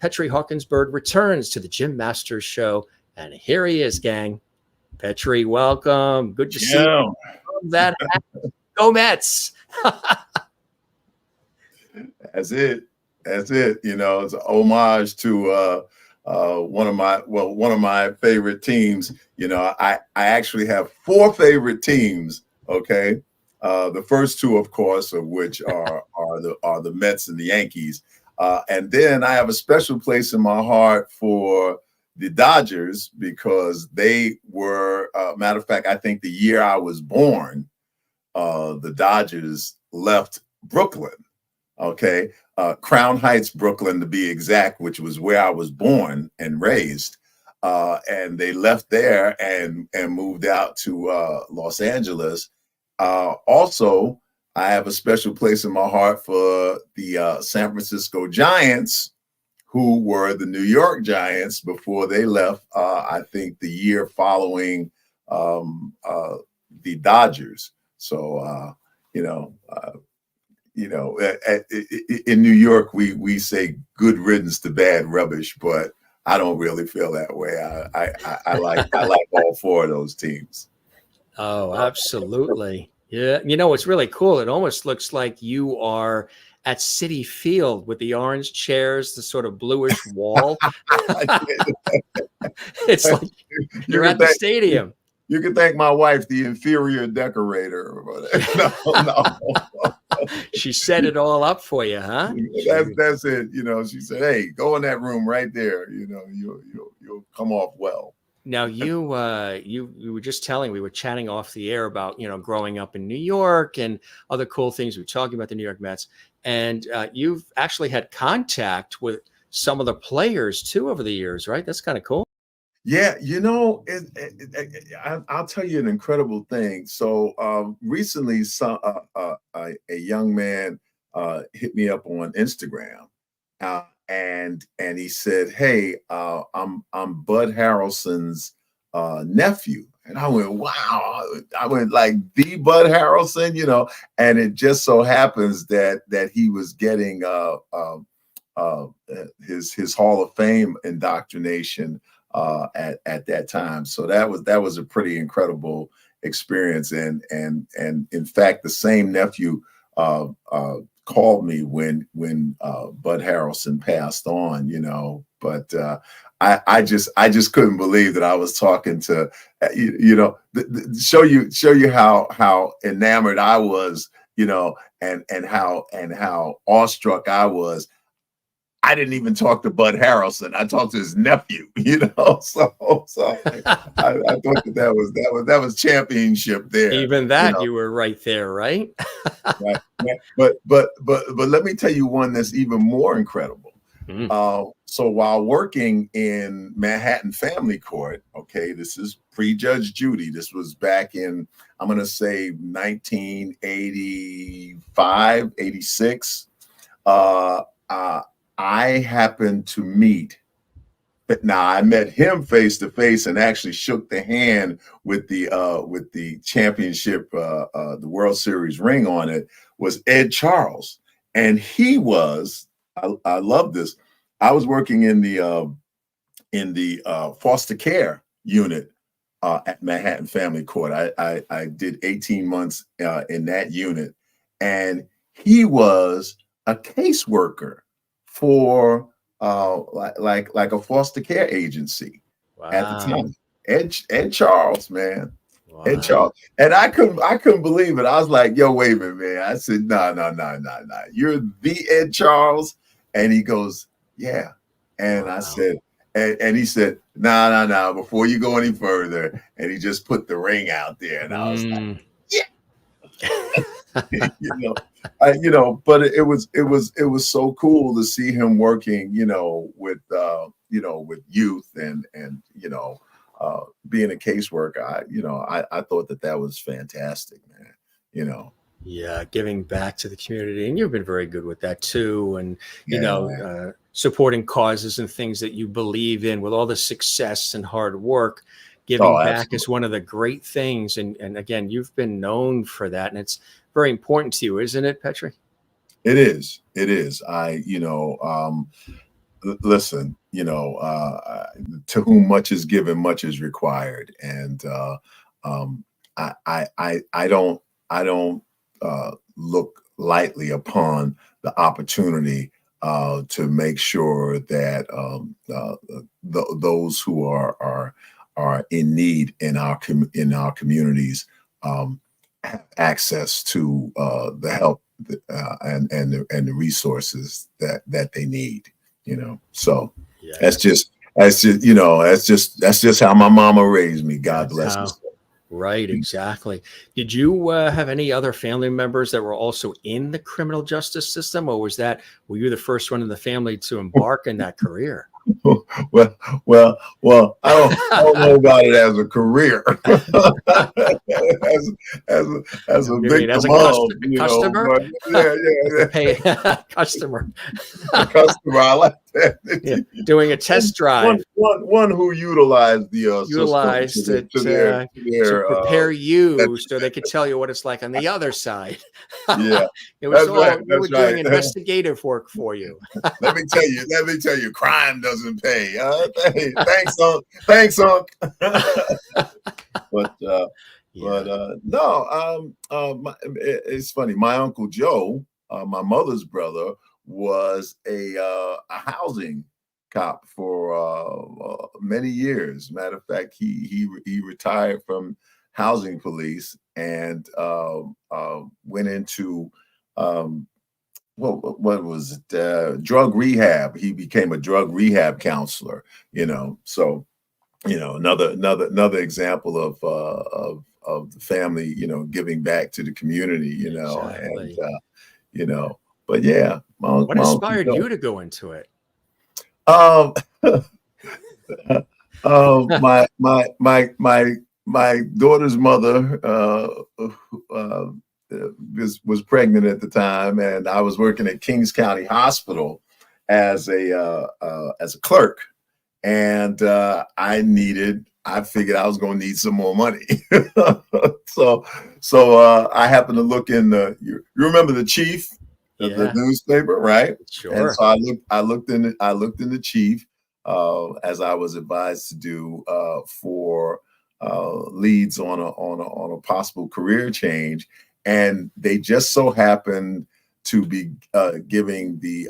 Petri Hawkins-Byrd returns to the Jim Masters Show. And here he is, gang. Petri, welcome. Good to see you. That go Mets. That's it. You know, it's an homage to one of my favorite teams. You know, I actually have 4 favorite teams. Okay, the first 2, of course, of which are the Mets and the Yankees, and then I have a special place in my heart for the Dodgers because they were, matter of fact, I think the year I was born, the Dodgers left Brooklyn. Okay, Crown Heights, Brooklyn, to be exact, which was where I was born and raised. And they left there and moved out to Los Angeles. Also, I have a special place in my heart for the San Francisco Giants, who were the New York Giants before they left, I think the year following the Dodgers. So, in New York, we say good riddance to bad rubbish, but I don't really feel that way. I like all 4 of those teams. Oh, absolutely. Yeah. You know, it's really cool. It almost looks like you are at Citi Field with the orange chairs, the sort of bluish wall. It's like you're at the stadium. You can thank my wife, the inferior decorator. No. She set it all up for you, huh? That's it. You know, she said, "Hey, go in that room right there. You know, you'll come off well." Now you were just telling, we were chatting off the air about, you know, growing up in New York and other cool things. We were talking about the New York Mets, and you've actually had contact with some of the players too over the years, right? That's kind of cool. Yeah, you know, I'll tell you an incredible thing. So recently, a young man hit me up on Instagram, and he said, "Hey, I'm Bud Harrelson's nephew," and I went, "Wow!" I went like the Bud Harrelson, you know, and it just so happens that he was getting his Hall of Fame indoctrination at that time. So that was a pretty incredible experience. And in fact, the same nephew called me when Bud Harrelson passed on, you know, but I just couldn't believe that I was talking to, you know, show you how enamored I was, you know, and how awestruck I was. I didn't even talk to Bud Harrelson. I talked to his nephew, you know. So I thought that was championship there. Even that, you were right there, right? Right. But let me tell you one that's even more incredible. So while working in Manhattan Family Court, okay, this is pre-Judge Judy. This was back in, I'm going to say 1985, 86. I happened to meet, but now I met him face to face and actually shook the hand with the championship, the World Series ring on it, was Ed Charles. And he was, I love this. I was working in the foster care unit at Manhattan Family Court. I did 18 months in that unit, and he was a caseworker for like a foster care agency. Wow. At the time. Ed Charles, man. Wow. Ed Charles. And I couldn't believe it. I was like, "Yo, wait a minute, man." I said, No. You're the Ed Charles? And he goes, "Yeah." And wow. I said, and he said, No, before you go any further. And he just put the ring out there. And I was like, yeah. But it was so cool to see him working, with youth and being a caseworker. I thought that was fantastic, man. Yeah, giving back to the community, and you've been very good with that too. And supporting causes and things that you believe in with all the success and hard work. Giving back is one of the great things, and again, you've been known for that, and it's very important to you, isn't it, Petri? It is. listen, to whom much is given, much is required, and I don't look lightly upon the opportunity to make sure that those who are in need in our communities have access to the help and the resources that they need. So Yeah. that's just how my mama raised me. God bless her. Right, exactly. Did you have any other family members that were also in the criminal justice system, or were you the first one in the family to embark in that career? Well, I don't know about it as a career, as a big customer. But yeah. Pay customer. Customer, I like that. Yeah, doing a test drive. One who utilized the system to prepare you so they could tell you what it's like on the other side. Yeah, it was we were doing investigative work for you. Let me tell you, crime doesn't pay. Thanks, Unc. But no, it's funny. My Uncle Joe, my mother's brother, was a housing cop for many years. Matter of fact, he retired from housing police and went into what was it? Drug rehab. He became a drug rehab counselor. So another example of the family, giving back to the community. Exactly. And but yeah. What inspired you to go into it? My daughter's mother was pregnant at the time, and I was working at Kings County Hospital as a clerk, and I figured I was going to need some more money. so I happened to look in you remember the Chief, the newspaper, right? Sure. And so I looked in the Chief, as I was advised to do, for leads on a possible career change, and they just so happened to be giving the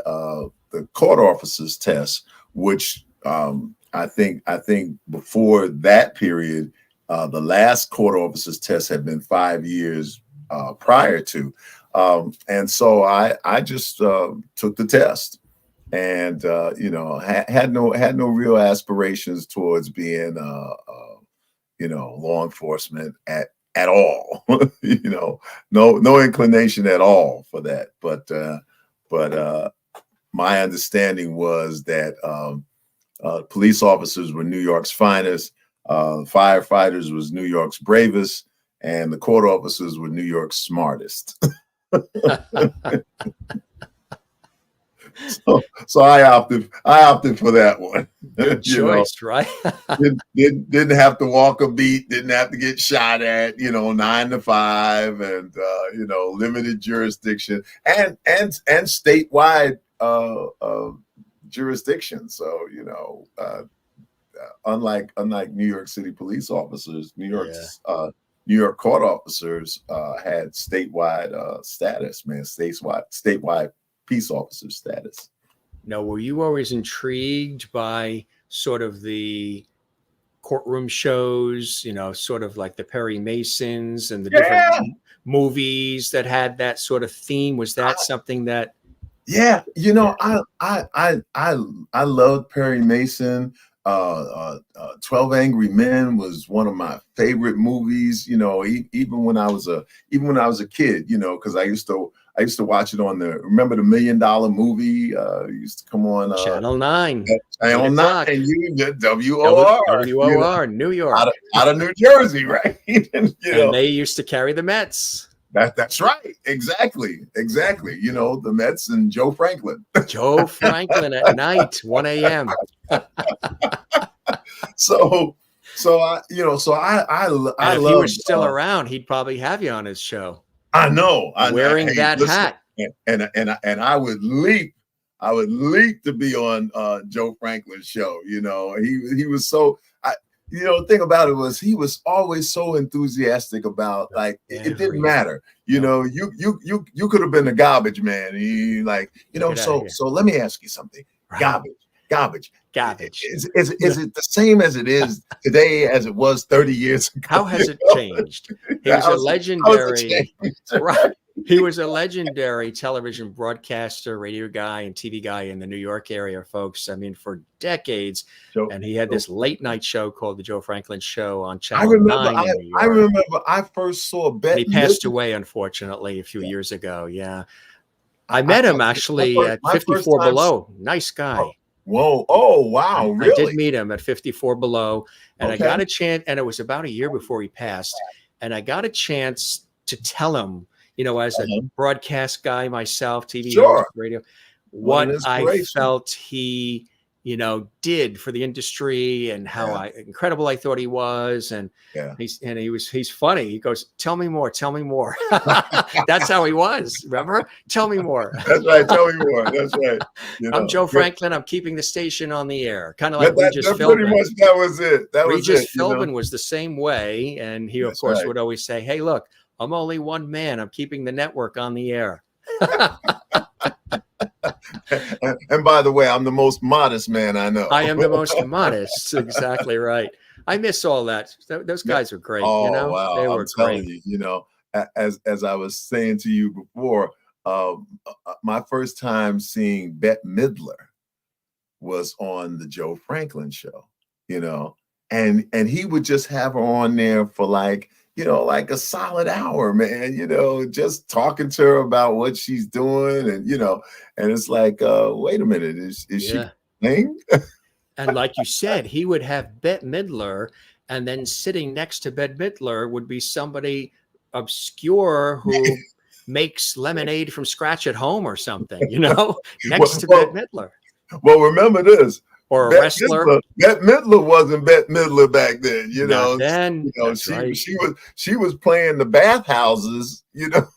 court officers test, which I think before that period, the last court officers test had been 5 years prior to, and so I just took the test, and had no real aspirations towards being law enforcement at all. No inclination at all for that. But my understanding was that police officers were New York's finest, firefighters was New York's bravest, and the court officers were New York's smartest. So I opted for that one. Good choice, right? didn't have to walk a beat, didn't have to get shot at, 9 to 5, and limited jurisdiction and statewide jurisdiction. So unlike New York City police officers, New York court officers had statewide status, man, statewide peace officer status. Now, were you always intrigued by sort of the courtroom shows, sort of like the Perry Masons and the different movies that had that sort of theme? Was that something that? Yeah, I loved Perry Mason. 12 Angry Men was one of my favorite movies, even when I was a kid, because I used to watch it on remember the $1 Million Movie? Used to come on Channel 9. Channel 9, WOR. WOR, New York. Out of New Jersey, right? And they used to carry the Mets. That's right. Exactly. The Mets and Joe Franklin. Joe Franklin at night, 1 a.m. So I if he was still around, he'd probably have you on his show. I know. Wearing that hat. And I would leap I would leap to be on Joe Franklin's show. You know, he was so. You know, the thing about it was he was always so enthusiastic about like it didn't matter. You know, you could have been a garbage man. He like, you know, so let me ask you something. Right. Garbage. Is it the same as it is today as it was 30 years ago? How has it changed? He was a legendary, right? He was a legendary television broadcaster, radio guy, and TV guy in the New York area, folks. I mean, for decades. And he had this late night show called The Joe Franklin Show on Channel 9 in New York. I remember I first saw Bette. He passed away, unfortunately, a few years ago. Yeah. I met him actually at 54 Below. Nice guy. Whoa. Oh, wow. Really? I did meet him at 54 Below. And I got a chance, and it was about a year before he passed. And I got a chance to tell him, you know, as a broadcast guy myself, TV, radio, what I felt he, you know, did for the industry and how incredible I thought he was. And he's funny. He goes, tell me more. That's how he was. Remember? Tell me more. That's right. Tell me more. That's right. You know, I'm Joe Franklin. I'm keeping the station on the air. Kind of like Regis Philbin. Pretty much that was it. Regis Philbin was the same way. And he, of course, would always say, hey, look, I'm only one man. I'm keeping the network on the air. And by the way, I'm the most modest man I know. I am the most modest. Exactly right. I miss all that. Those guys were great. Oh, you know, wow. They were great. You know, as I was saying to you before, my first time seeing Bette Midler was on the Joe Franklin show. You know, and he would just have her on there for like, you know, like a solid hour, man, you know, just talking to her about what she's doing. And, you know, and it's like, wait a minute, is she playing? And like you said, he would have Bette Midler, and then sitting next to Bette Midler would be somebody obscure who makes lemonade from scratch at home or something, you know, next to Bette Midler. Well, remember this. Or a wrestler. Bette Midler wasn't Bette Midler back then, you know. Then, you know, she was playing the bathhouses, you know,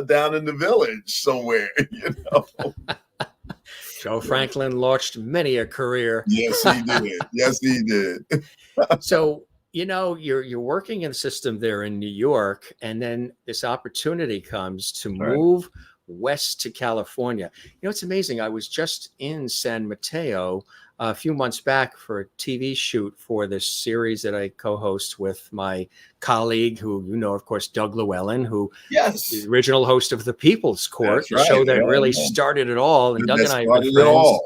down in the village somewhere, you know. Joe Franklin launched many a career. Yes, he did. Yes, he did. So, you know, you're working in the system there in New York, and then this opportunity comes to move west to California. You know, it's amazing. I was just in San Mateo a few months back for a TV shoot for this series that I co-host with my colleague, who, you know, of course, Doug Llewellyn, who is the original host of The People's Court, the show that really started it all. And Doug and I have been friends.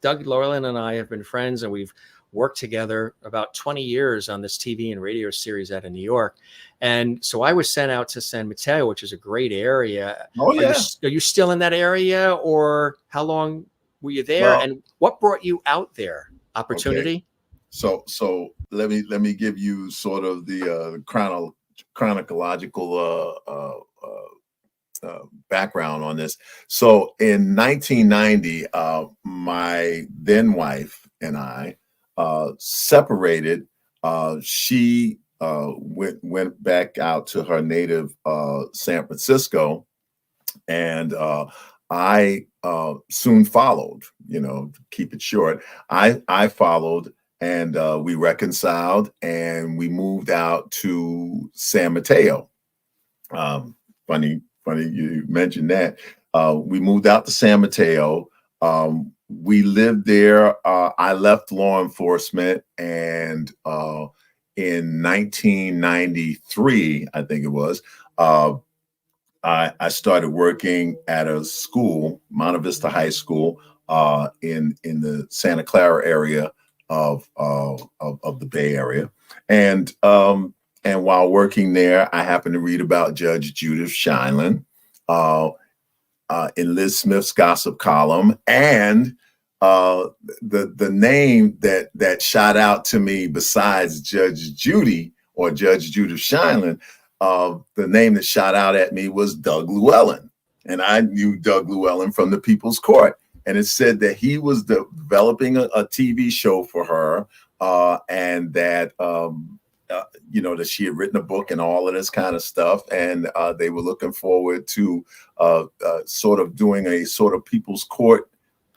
Doug Llewellyn and I have been friends, and we've worked together about 20 years on this TV and radio series out of New York. And so I was sent out to San Mateo, which is a great area. Are you still in that area, or how long were you there? Well, and what brought you out there? Opportunity? Okay. So let me give you sort of the chronological background on this. So in 1990, my then wife and I separated. She went back out to her native San Francisco, and I soon followed. You know, to keep it short, I followed, and we reconciled, and we moved out to San Mateo. Funny you mentioned that. We moved out to San Mateo. We lived there. I left law enforcement, and in 1993, I think it was, I started working at a school, Monte Vista High School, in the Santa Clara area of the Bay Area, and while working there, I happened to read about Judge Judy Sheindlin in Liz Smith's gossip column, and the name that shot out to me besides Judge Judy or Judge Judy Sheindlin, the name that shot out at me was Doug Llewellyn, and I knew Doug Llewellyn from the People's Court, and it said that he was developing a TV show for her, and that you know, that she had written a book and all of this kind of stuff. And they were looking forward to sort of doing a sort of People's Court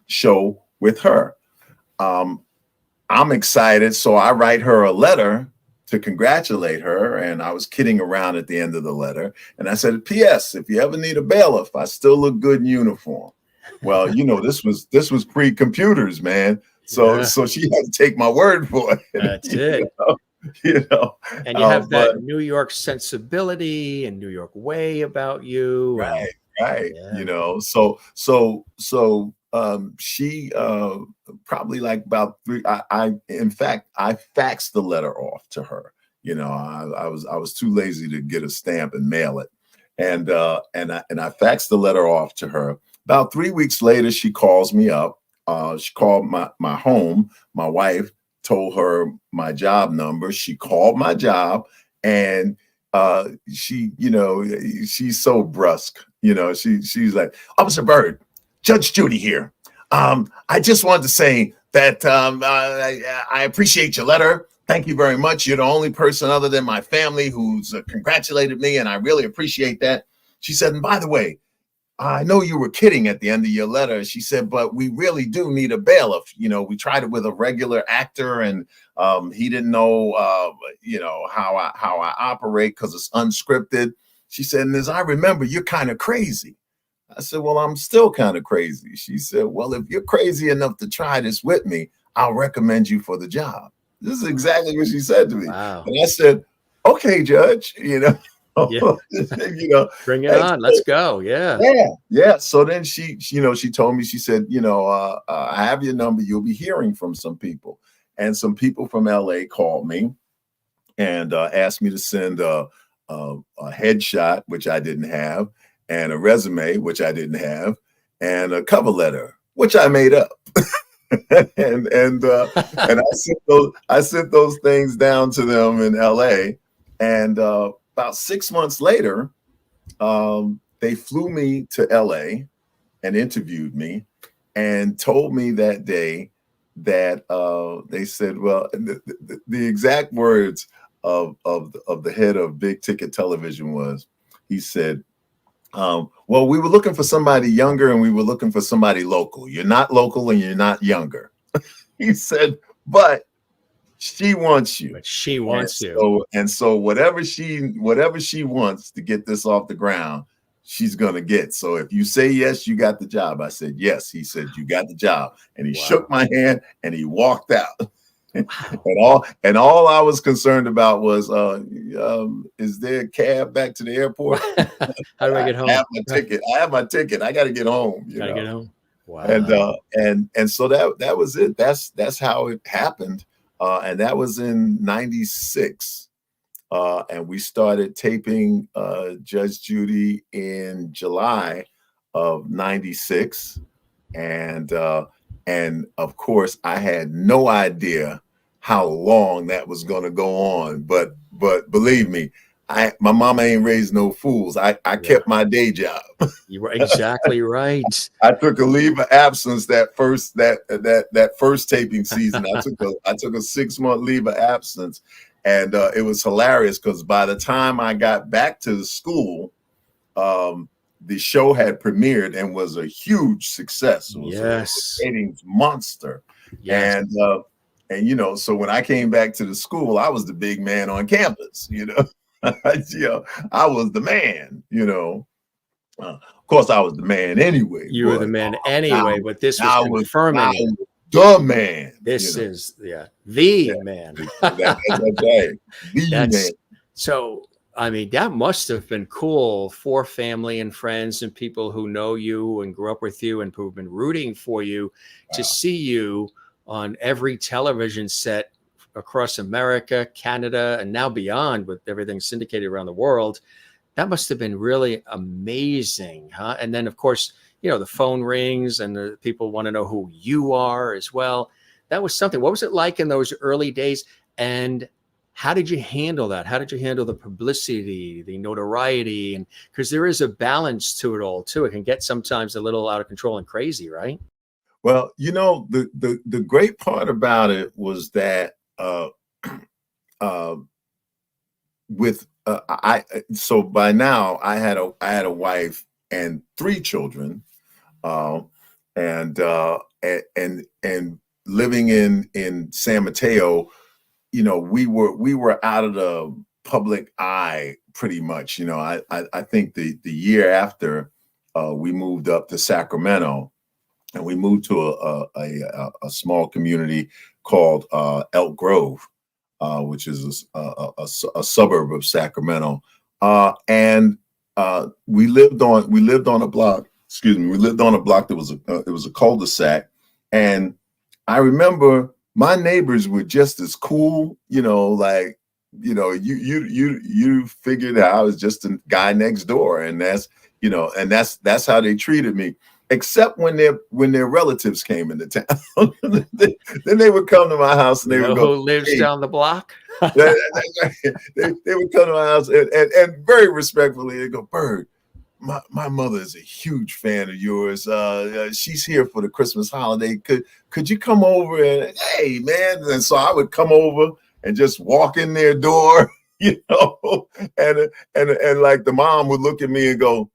show with her. I'm excited. So I write her a letter to congratulate her. And I was kidding around at the end of the letter. And I said, P.S. if you ever need a bailiff, I still look good in uniform. Well, you know, this was pre-computers, man. So she had to take my word for it. That's it. You know, and you have that New York sensibility and New York way about you. Right. Yeah. You know, so she probably like about three. In fact, I faxed the letter off to her. You know, I was too lazy to get a stamp and mail it, and I faxed the letter off to her. About 3 weeks later, she calls me up. She called my home. My wife told her my job number. She called my job, and she, you know, she's so brusque. You know, she's like, Officer Byrd, Judge Judy here. I just wanted to say that I appreciate your letter. Thank you very much. You're the only person other than my family who's congratulated me, and I really appreciate that. She said, and by the way, I know you were kidding at the end of your letter. She said, but we really do need a bailiff. You know, we tried it with a regular actor, and he didn't know, you know, how I operate because it's unscripted. She said, and as I remember, you're kind of crazy. I said, well, I'm still kind of crazy. She said, well, if you're crazy enough to try this with me, I'll recommend you for the job. This is exactly what she said to me. Wow. And I said, okay, Judge, you know. Yeah. You know, bring it on. Let's go. Yeah. So then she told me, she said, you know, I have your number. You'll be hearing from some people. And some people from LA called me and asked me to send a headshot, which I didn't have, and a resume, which I didn't have, and a cover letter, which I made up. and I sent those things down to them in LA. And about 6 months later, they flew me to LA and interviewed me and told me that day that they said, well, the exact words of the head of big ticket television was, he said, well, we were looking for somebody younger and we were looking for somebody local. You're not local and you're not younger. He said, but she wants you. But she wants you. And so whatever she wants to get this off the ground, she's gonna get. So if you say yes, you got the job. I said yes. He said you got the job, and he shook my hand and he walked out. Wow. and all I was concerned about was, is there a cab back to the airport? How do I get home? I have my ticket. I got to get home. Gotta get home. Wow. And so that was it. That's how it happened. And that was in '96. And we started taping Judge Judy in July of '96. And of course, I had no idea how long that was going to go on. But believe me, my mama ain't raised no fools. I kept my day job. You were exactly right. I took a leave of absence that first taping season. I took a 6-month leave of absence, and it was hilarious because by the time I got back to the school, the show had premiered and was a huge success. It was a ratings monster. Yes. And you know, so when I came back to the school, I was the big man on campus. You know, I was the man. You know. Of course, I was the man anyway. You were the man anyway, but this was confirming the man. This is the man. That's right. The man. So, I mean, that must have been cool for family and friends and people who know you and grew up with you and who've been rooting for you to see you on every television set across America, Canada, and now beyond with everything syndicated around the world. That must have been really amazing, huh? And then, of course, you know, the phone rings and the people want to know who you are as well. That was something. What was it like in those early days? And how did you handle that? How did you handle the publicity, the notoriety? And because there is a balance to it all, too. It can get sometimes a little out of control and crazy, right? Well, you know, the great part about it was that so by now I had a wife and 3 children, and living in San Mateo, we were out of the public eye pretty much. I think the year after we moved up to Sacramento, and we moved to a small community called Elk Grove, which is a suburb of Sacramento, and we lived on a block. Excuse me. We lived on a block that was it was a cul-de-sac, and I remember my neighbors were just as cool. Like you figured out I was just a guy next door, and that's how they treated me. Except when their relatives came into town, then they would come to my house and they would go, "Who lives down the block?" they would come to my house and very respectfully they go, "Byrd, my mother is a huge fan of yours. She's here for the Christmas holiday. Could you come over and hey man?" And so I would come over and just walk in their door, and like the mom would look at me and go,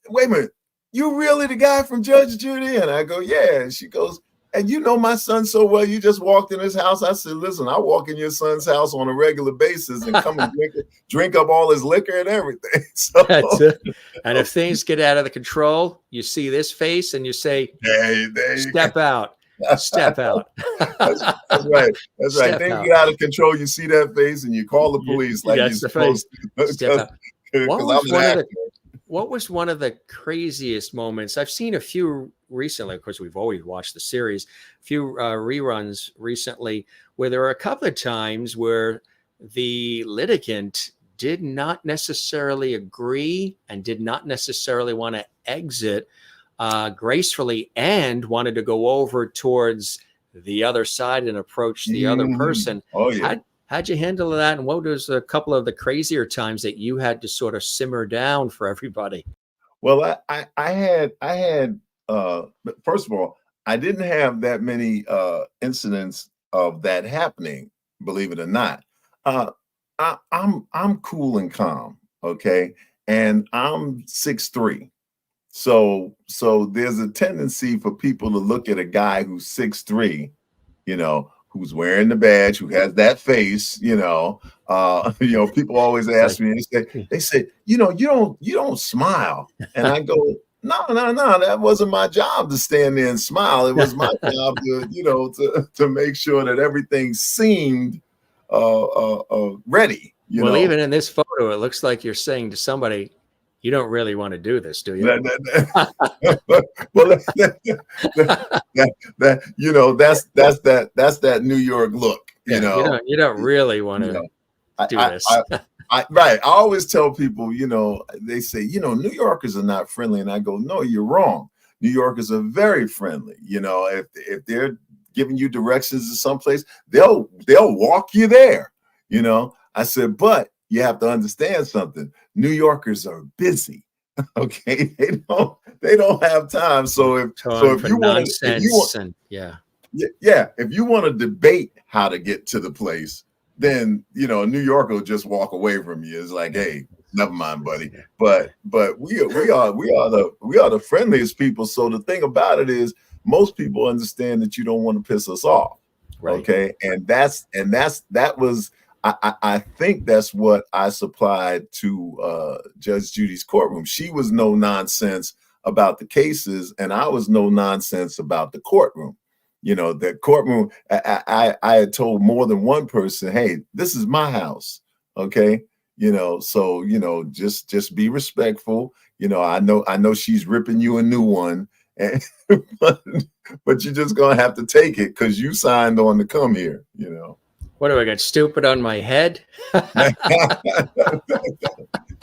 "Wait a minute. You really the guy from Judge Judy?" And I go, "Yeah." And she goes, "And you know my son so well, you just walked in his house." I said, "Listen, I walk in your son's house on a regular basis and come and drink up all his liquor and everything." So, that's it. And if things get out of the control, you see this face and you say, "Step out, step out." That's right. That's right. Things get out of control. You see that face and you call the police like you're supposed to. Step out. What was one of the craziest moments? I've seen a few recently. Of course, we've always watched the series, a few reruns recently, where there are a couple of times where the litigant did not necessarily agree and did not necessarily want to exit gracefully and wanted to go over towards the other side and approach the other person. Oh, yeah. How'd you handle that? And what was a couple of the crazier times that you had to sort of simmer down for everybody? Well, I had first of all, I didn't have that many incidents of that happening, believe it or not. I'm cool and calm, okay? And I'm 6'3". So there's a tendency for people to look at a guy who's 6'3", who's wearing the badge, who has that face, people always ask me, they say, you don't smile. And I go, no, that wasn't my job to stand there and smile. It was my job to make sure that everything seemed ready. Even in this photo, it looks like you're saying to somebody, "You don't really want to do this, do you?" Well, that's that New York look. You don't really want to do this. Right. I always tell people, they say, New Yorkers are not friendly, and I go, no, you're wrong. New Yorkers are very friendly. If they're giving you directions to someplace, they'll walk you there. I said, but you have to understand something. New Yorkers are busy. Okay, they don't have time. So if you want to debate how to get to the place, then a New Yorker will just walk away from you. It's like, hey, never mind, buddy. But we are the friendliest people. So the thing about it is, most people understand that you don't want to piss us off. Right. Okay, and that was. I think that's what I supplied to Judge Judy's courtroom. She was no nonsense about the cases, and I was no nonsense about the courtroom. The courtroom, I had told more than one person, hey, this is my house. Okay. So, just be respectful. I know she's ripping you a new one, but you're just going to have to take it because you signed on to come here, What do I got? Stupid on my head?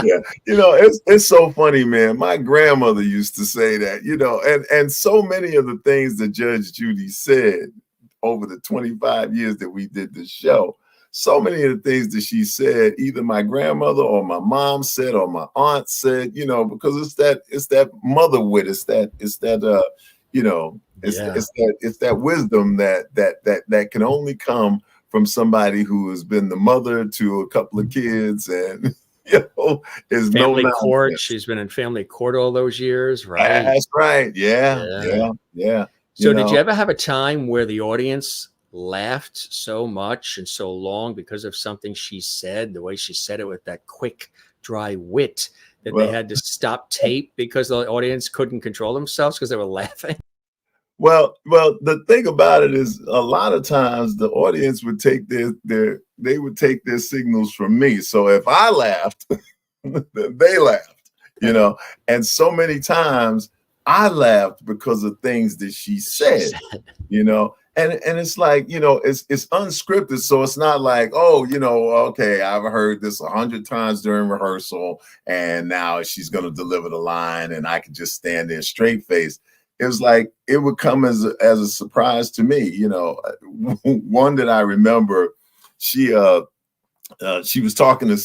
Yeah, it's so funny, man. My grandmother used to say that, and so many of the things that Judge Judy said over the 25 years that we did this show, so many of the things that she said, either my grandmother or my mom said or my aunt said, because it's that mother wit, it's that wisdom that can only come from somebody who has been the mother to a couple of kids and, is Family no court. nonsense. She's been in family court all those years, right? That's right. Yeah. So did you ever have a time where the audience laughed so much and so long because of something she said, the way she said it with that quick, dry wit, that they had to stop tape because the audience couldn't control themselves because they were laughing? Well, the thing about it is a lot of times the audience would take their signals from me. So if I laughed, they laughed, and so many times I laughed because of things that she said, and it's like, it's unscripted. So it's not like, okay, I've heard this 100 times during rehearsal and now she's going to deliver the line and I can just stand there straight face. It was like, it would come as a surprise to me. One that I remember, she was talking to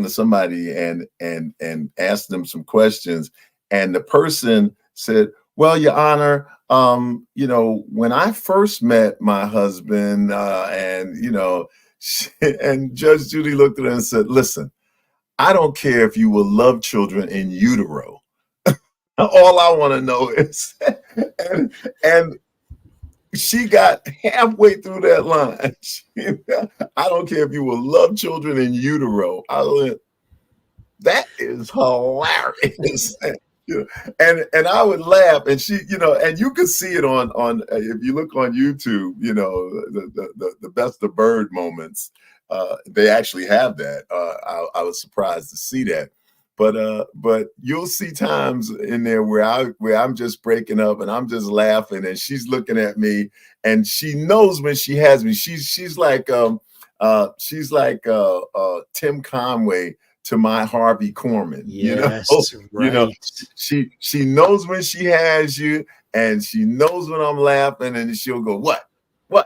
somebody and asked them some questions. And the person said, well, Your Honor, when I first met my husband, and Judge Judy looked at her and said, listen, I don't care if you will love children in utero. All I want to know is, and she got halfway through that line. I don't care if you will love children in utero. I went, that is hilarious. And I would laugh, and she, and you could see it on if you look on YouTube, the Best of Byrd moments. They actually have that. I was surprised to see that. But you'll see times in there where I'm just breaking up and I'm just laughing and she's looking at me and she knows when she has me. She's like Tim Conway to my Harvey Korman. Yes, right. She knows when she has you and she knows when I'm laughing and she'll go, what? And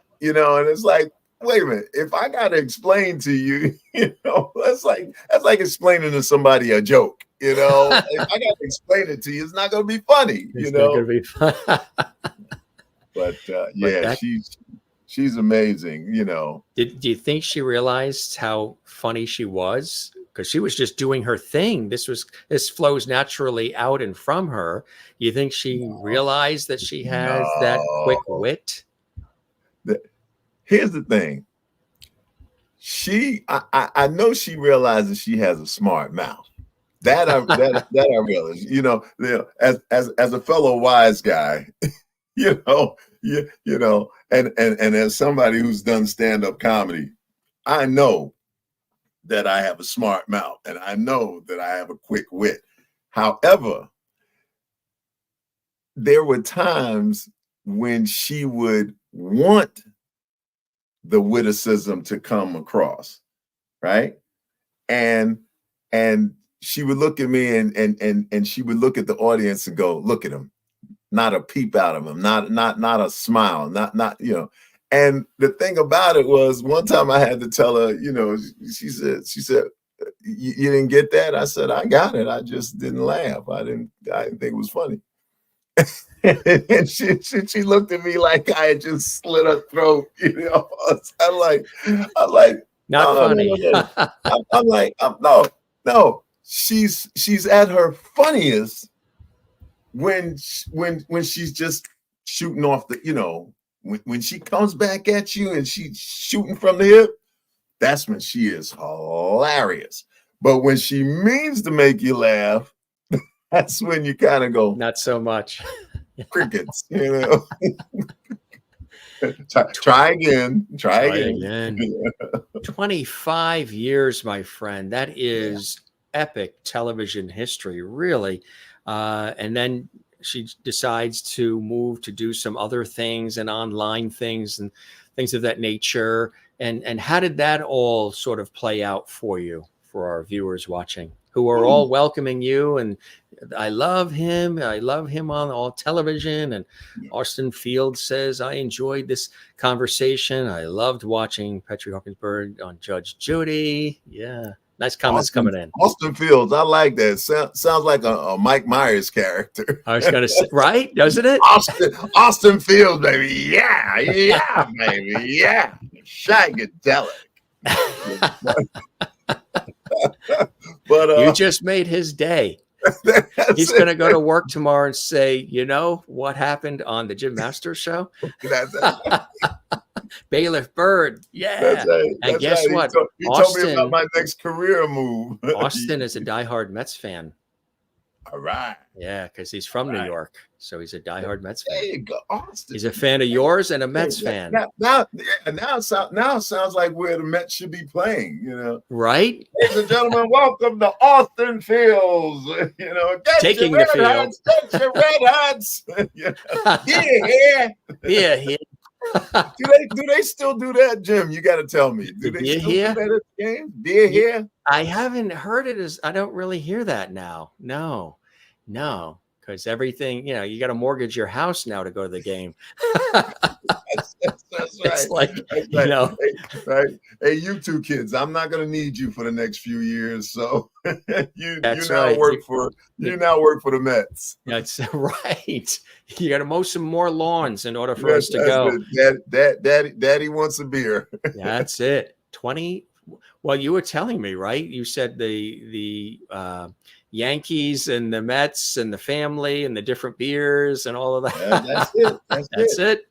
it's like, wait a minute, if I gotta explain to you, that's like explaining to somebody a joke. If I gotta explain it to you, it's not gonna be funny. It's not gonna be fun. But she's amazing. Do you think she realized how funny she was? Because she was just doing her thing. This flows naturally out and from her. You think she realized that she has that quick wit? Here's the thing. I know she realizes she has a smart mouth. That I realize. As a fellow wise guy, and as somebody who's done stand-up comedy, I know that I have a smart mouth and I know that I have a quick wit. However, there were times when she would want the witticism to come across, right? And she would look at me and she would look at the audience and go, look at him, not a peep out of him, not a smile, not. And the thing about it was, one time I had to tell her, she said, you didn't get that? I said, I got it. I just didn't laugh. I didn't think it was funny. And she looked at me like I had just slit her throat. I'm like, not funny. No. I'm like, no. She's at her funniest when she's just shooting off the, when she comes back at you and she's shooting from the hip, that's when she is hilarious. But when she means to make you laugh, that's when you kind of go, not so much. Crickets, Try again. 25 years, my friend. That is epic television history, really. And then she decides to move to do some other things and online things and things of that nature. And how did that all sort of play out for you, for our viewers watching, who are all welcoming you? And I love him on all television. And Austin Field says, I enjoyed this conversation. I loved watching Petri Hawkins-Byrd on Judge Judy. Yeah. Nice comments coming in. Austin Fields, I like that. Sounds like a Mike Myers character. I was going to say, right? Doesn't it? Austin Fields, baby. Yeah, baby. Yeah. Shagadelic. But you just made his day. He's going to go to work tomorrow and say, you know what happened on the Jim Masters show? Bailiff Byrd. Yeah. That's right. And guess what? He told me about my next career move. Austin is a diehard Mets fan. All right. Yeah, because he's from New York. So he's a diehard Mets fan. There you go, Austin. He's a fan of yours and a Mets fan. Now it sounds like where the Mets should be playing, you know. Right? Ladies and gentlemen, welcome to Austin Fields. You know, taking the field. Get your red hots. Yeah. Do they still do that, Jim? You got to tell me. Do they still do that at the game? Beer here? I haven't heard it. I don't really hear that now. No, because everything, you got to mortgage your house now to go to the game. That's right. It's like, right. Hey, you two kids, I'm not going to need you for the next few years. So you now work for the Mets. That's right. You got to mow some more lawns in order for us to go. Daddy wants a beer. That's it. 20. Well, you were telling me, right? You said the Yankees and the Mets and the family and the different beers and all of that. Yeah, that's it.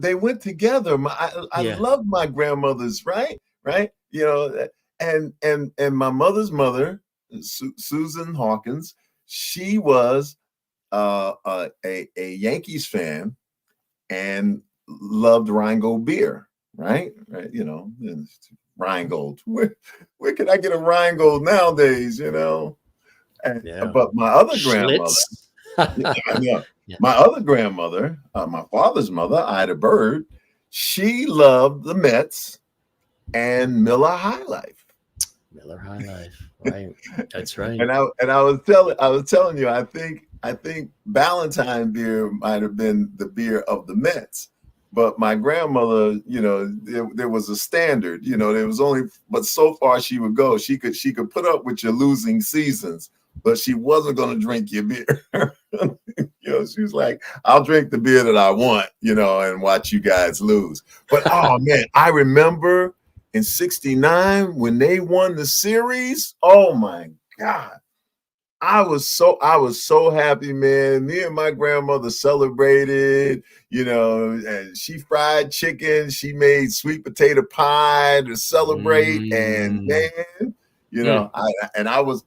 They went together. I love my grandmothers, right? You know, and my mother's mother, Susan Hawkins, she was a Yankees fan and loved Rheingold beer, right? You know, Rheingold. Where can I get a Rheingold nowadays? You know, but my other grandmother, my other grandmother, my father's mother, Ida Byrd, she loved the Mets and Miller High Life. Miller High Life, right? That's right. And I was telling you, I think Ballantine beer might have been the beer of the Mets. But my grandmother, you know, there was a standard, you know, there was only, but so far she would go. She could put up with your losing seasons, but she wasn't going to drink your beer. You know, she was like, I'll drink the beer that I want, you know, and watch you guys lose. But, oh, man, I remember in '69 when they won the series. Oh, my God. I was so happy, man. Me and my grandmother celebrated, you know, and she fried chicken. She made sweet potato pie to celebrate. And man, you know, I was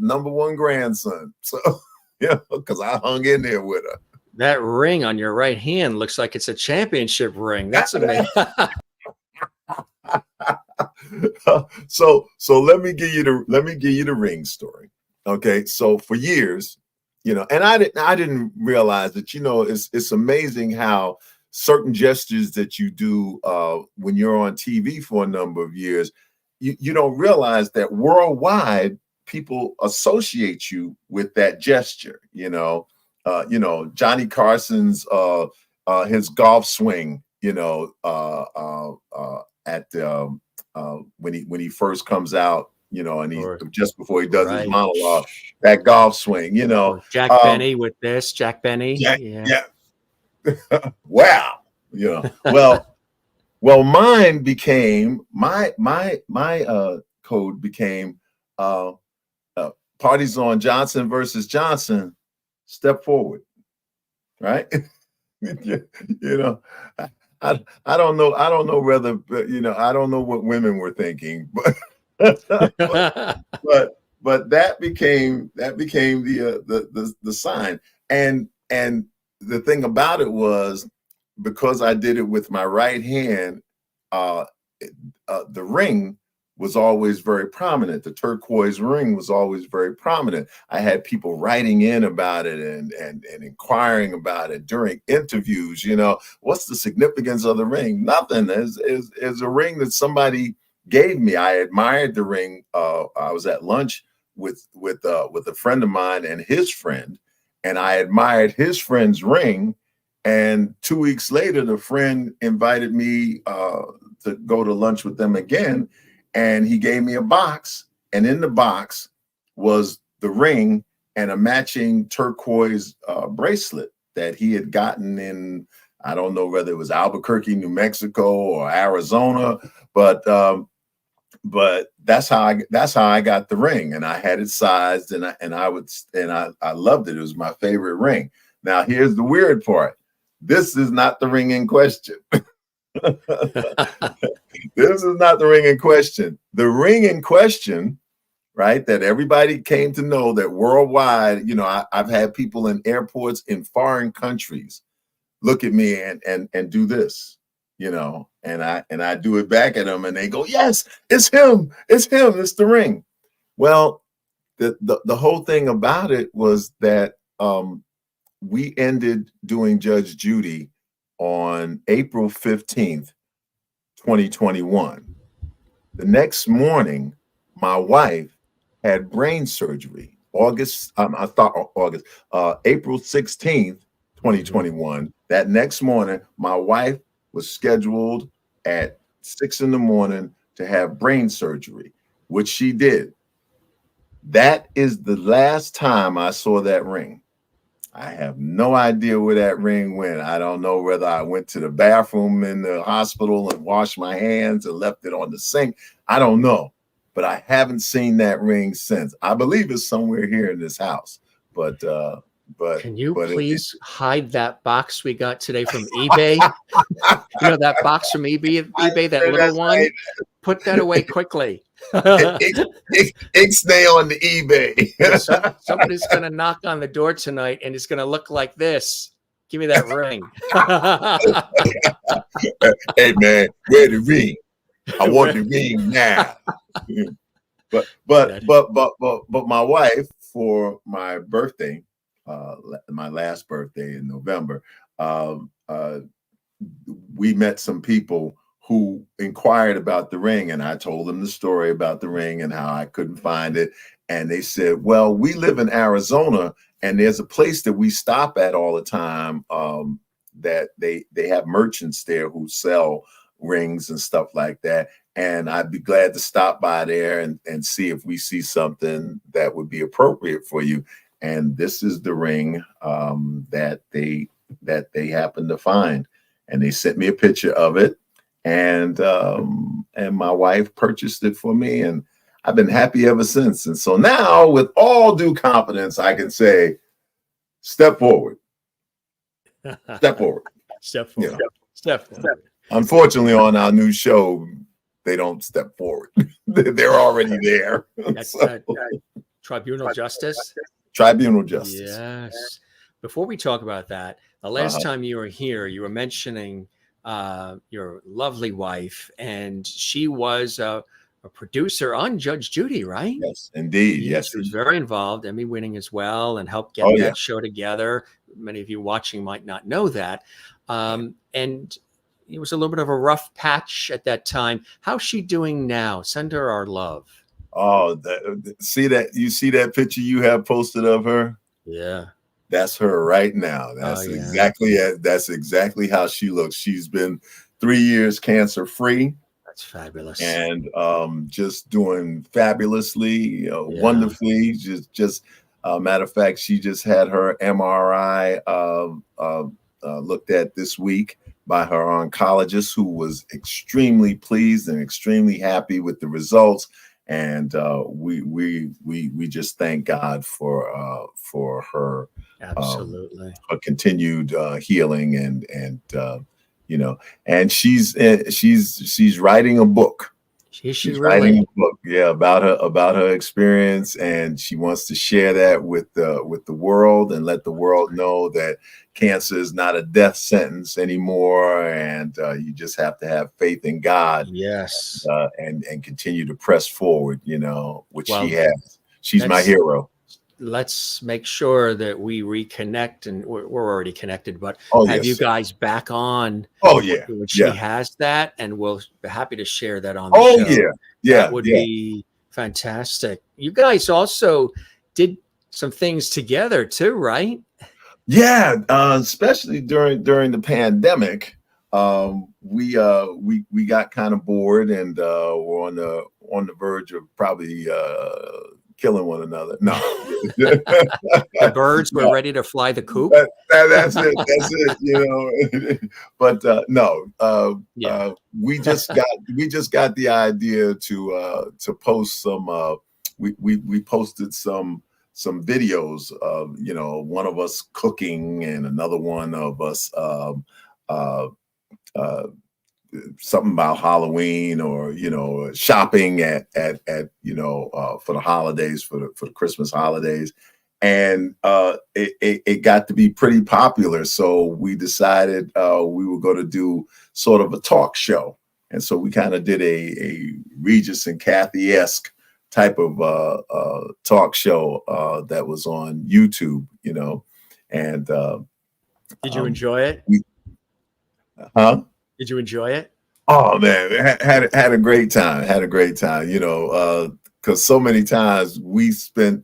number one grandson. So, because I hung in there with her. That ring on your right hand looks like it's a championship ring. That's amazing. So let me give you the ring story. Okay, so for years, you know, and I didn't realize that, you know, it's amazing how certain gestures that you do when you're on TV for a number of years, you don't realize that worldwide people associate you with that gesture. You know, Johnny Carson's his golf swing, you know, at when he first comes out. You know, and just before he does his monologue, that golf swing, you know. Jack Benny with this, Jack Benny. Yeah. Wow. You know, well, mine became my code became parties on Johnson versus Johnson, step forward. Right. You know, I don't know whether, you know, I don't know what women were thinking, but but that became the sign, and the thing about it was, because I did it with my right hand, the ring was always very prominent. The turquoise ring was always very prominent. I had people writing in about it and inquiring about it during interviews. You know, what's the significance of the ring? Nothing. Is a ring that somebody gave me. I admired the ring. I was at lunch with a friend of mine and his friend, and I admired his friend's ring. And 2 weeks later, the friend invited me to go to lunch with them again, and he gave me a box. And in the box was the ring, and a matching turquoise bracelet that he had gotten in I don't know whether it was Albuquerque, New Mexico, or Arizona, but that's how I got the ring, and I had it sized, and I loved it. It was my favorite ring. Now here's the weird part. This is not the ring in question. This is not the ring in question. The ring in question, right, that everybody came to know, that worldwide, you know, I've had people in airports in foreign countries look at me and do this, you know, and I do it back at them, and they go, yes, it's him, it's the ring. Well, the whole thing about it was that we ended doing Judge Judy on April 15th, 2021. The next morning, my wife had brain surgery. April 16th, 2021. That next morning, my wife was scheduled at 6 a.m. to have brain surgery, which she did. That is the last time I saw that ring. I have no idea where that ring went. I don't know whether I went to the bathroom in the hospital and washed my hands and left it on the sink. I don't know, but I haven't seen that ring since. I believe it's somewhere here in this house, but can you please hide that box we got today from eBay? You know, that box from eBay, that little one? Right. Put that away quickly. Ixnay on the eBay. Somebody's going to knock on the door tonight, and it's going to look like this. Give me that ring. Hey man, where the ring? I want the ring now. But my wife, for my birthday, my last birthday in November, we met some people who inquired about the ring, and I told them the story about the ring and how I couldn't find it. And they said, well, we live in Arizona, and there's a place that we stop at all the time, that they have merchants there who sell rings and stuff like that. And I'd be glad to stop by there and see if we see something that would be appropriate for you. And this is the ring that they happened to find. And they sent me a picture of it. And my wife purchased it for me, and I've been happy ever since. And so now, with all due confidence, I can say, step forward. Step forward. Step forward. You know, Step forward. Unfortunately, on our new show, they don't step forward. They're already there. That's Tribunal Justice. Tribunal Justice. Yes. Before we talk about that, the last time you were here, you were mentioning your lovely wife, and she was a producer on Judge Judy, right? Yes, indeed. Yes, she was very involved, Emmy winning as well, and helped get that show together. Many of you watching might not know that. And it was a little bit of a rough patch at that time. How's she doing now? Send her our love. Oh, see that picture you have posted of her? Yeah. That's her right now. That's exactly how she looks. She's been 3 years cancer free. That's fabulous. And just doing fabulously, wonderfully. Just matter of fact, she just had her MRI looked at this week by her oncologist, who was extremely pleased and extremely happy with the results. And we just thank God for her. Absolutely. A continued healing and and she's writing a book. She's writing a book, about her experience, and she wants to share that with the world and let the world know that cancer is not a death sentence anymore, and you just have to have faith in God. Yes, and continue to press forward. Which she has. She's my hero. Let's make sure that we reconnect, and we're already connected, but have you guys back on. When she has that, and we'll be happy to share that on the show. That would be fantastic. You guys also did some things together too, right? Yeah, especially during the pandemic. We got kind of bored, and we're on the verge of probably killing one another. No. The birds were ready to fly the coop. That's it. That's it. But no. We just got the idea to post some. We posted some videos of one of us cooking and another one of us something about Halloween or shopping at for the holidays, for the Christmas holidays, and it got to be pretty popular. So we decided we were going to do sort of a talk show, and so we kind of did a Regis and Kathy-esque type of talk show that was on YouTube, and did you enjoy it? Did you enjoy it? Oh man, had a great time. Had a great time, because so many times we spent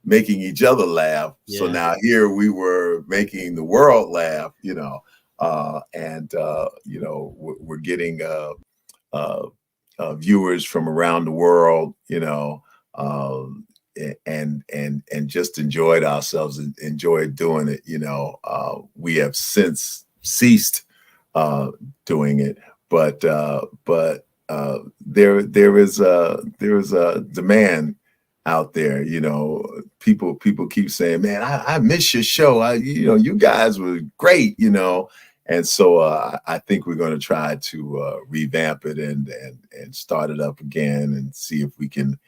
making each other laugh. Yeah. So now here we were making the world laugh, and we're getting viewers from around the world, and just enjoyed ourselves and enjoyed doing it. We have since ceased doing it, but there is a demand out there. People keep saying, man, I miss your show. You guys were great, and so I think we're going to try to revamp it and start it up again and see if we can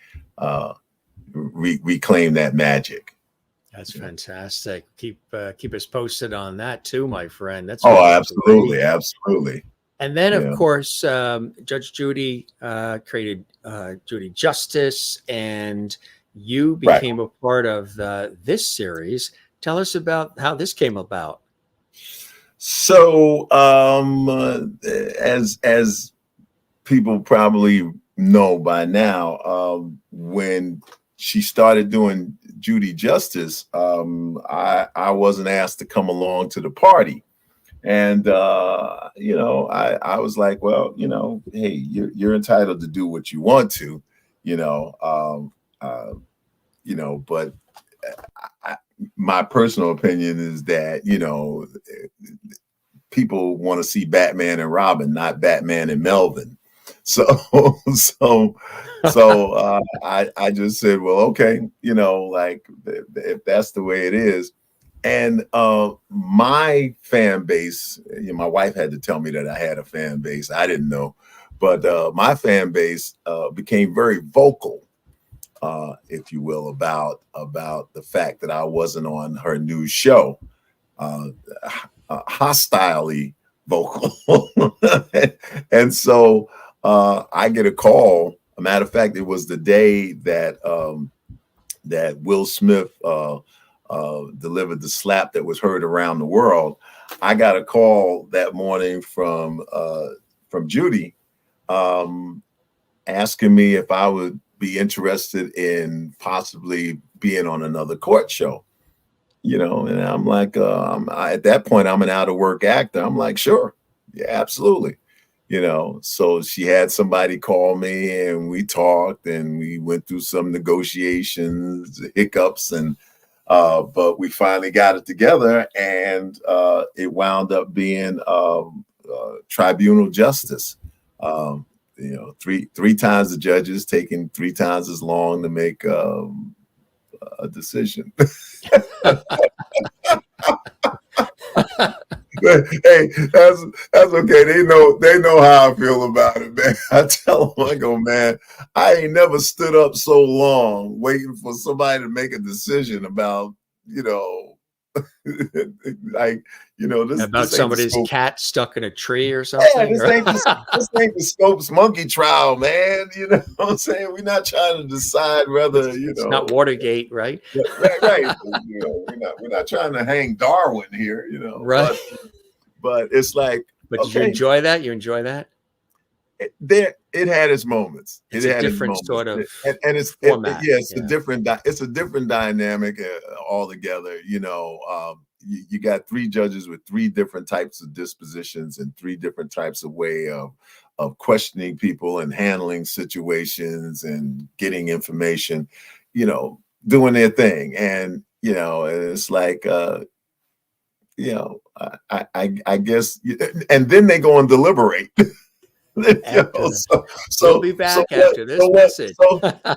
reclaim that magic. That's fantastic. Keep us posted on that too, my friend. That's absolutely, great. Absolutely. And then, of course, Judge Judy created Judy Justice, and you became a part of this series. Tell us about how this came about. So, as people probably know by now, when she started doing Judy Justice, I wasn't asked to come along to the party. And, I was like, well, hey, you're entitled to do what you want to, but my personal opinion is that, people want to see Batman and Robin, not Batman and Melvin. So I just said, well, okay, if that's the way it is. And my fan base, my wife had to tell me that I had a fan base. I didn't know, but my fan base became very vocal, if you will, about the fact that I wasn't on her new show, hostilely vocal. And so I get a call. A matter of fact, it was the day that that Will Smith delivered the slap that was heard around the world. I got a call that morning from Judy, asking me if I would be interested in possibly being on another court show. And I'm like, at that point, I'm an out of work actor. I'm like, sure, yeah, absolutely. So she had somebody call me and we talked and we went through some negotiations, hiccups, and but we finally got it together, and it wound up being Tribunal Justice. Three times the judges taking 3 times as long to make a decision. Hey, that's okay. They know how I feel about it, man. I tell them, I go, man, I ain't never stood up so long waiting for somebody to make a decision about, about somebody's cat stuck in a tree or something. Yeah, this ain't the Scopes monkey trial, man. You know what I'm saying? We're not trying to decide whether it's not Watergate, right? Right. We're not trying to hang Darwin here, Right. But it's like. But did you enjoy that? You enjoy that? It had its moments. It's a different sort of and it's format. It's a different dynamic altogether. You got 3 judges with 3 different types of dispositions and 3 different types of way of questioning people and handling situations and getting information. you know, doing their thing. And, you know, it's like, you know, I guess, and then they go and deliberate. You know, we'll be back after this message.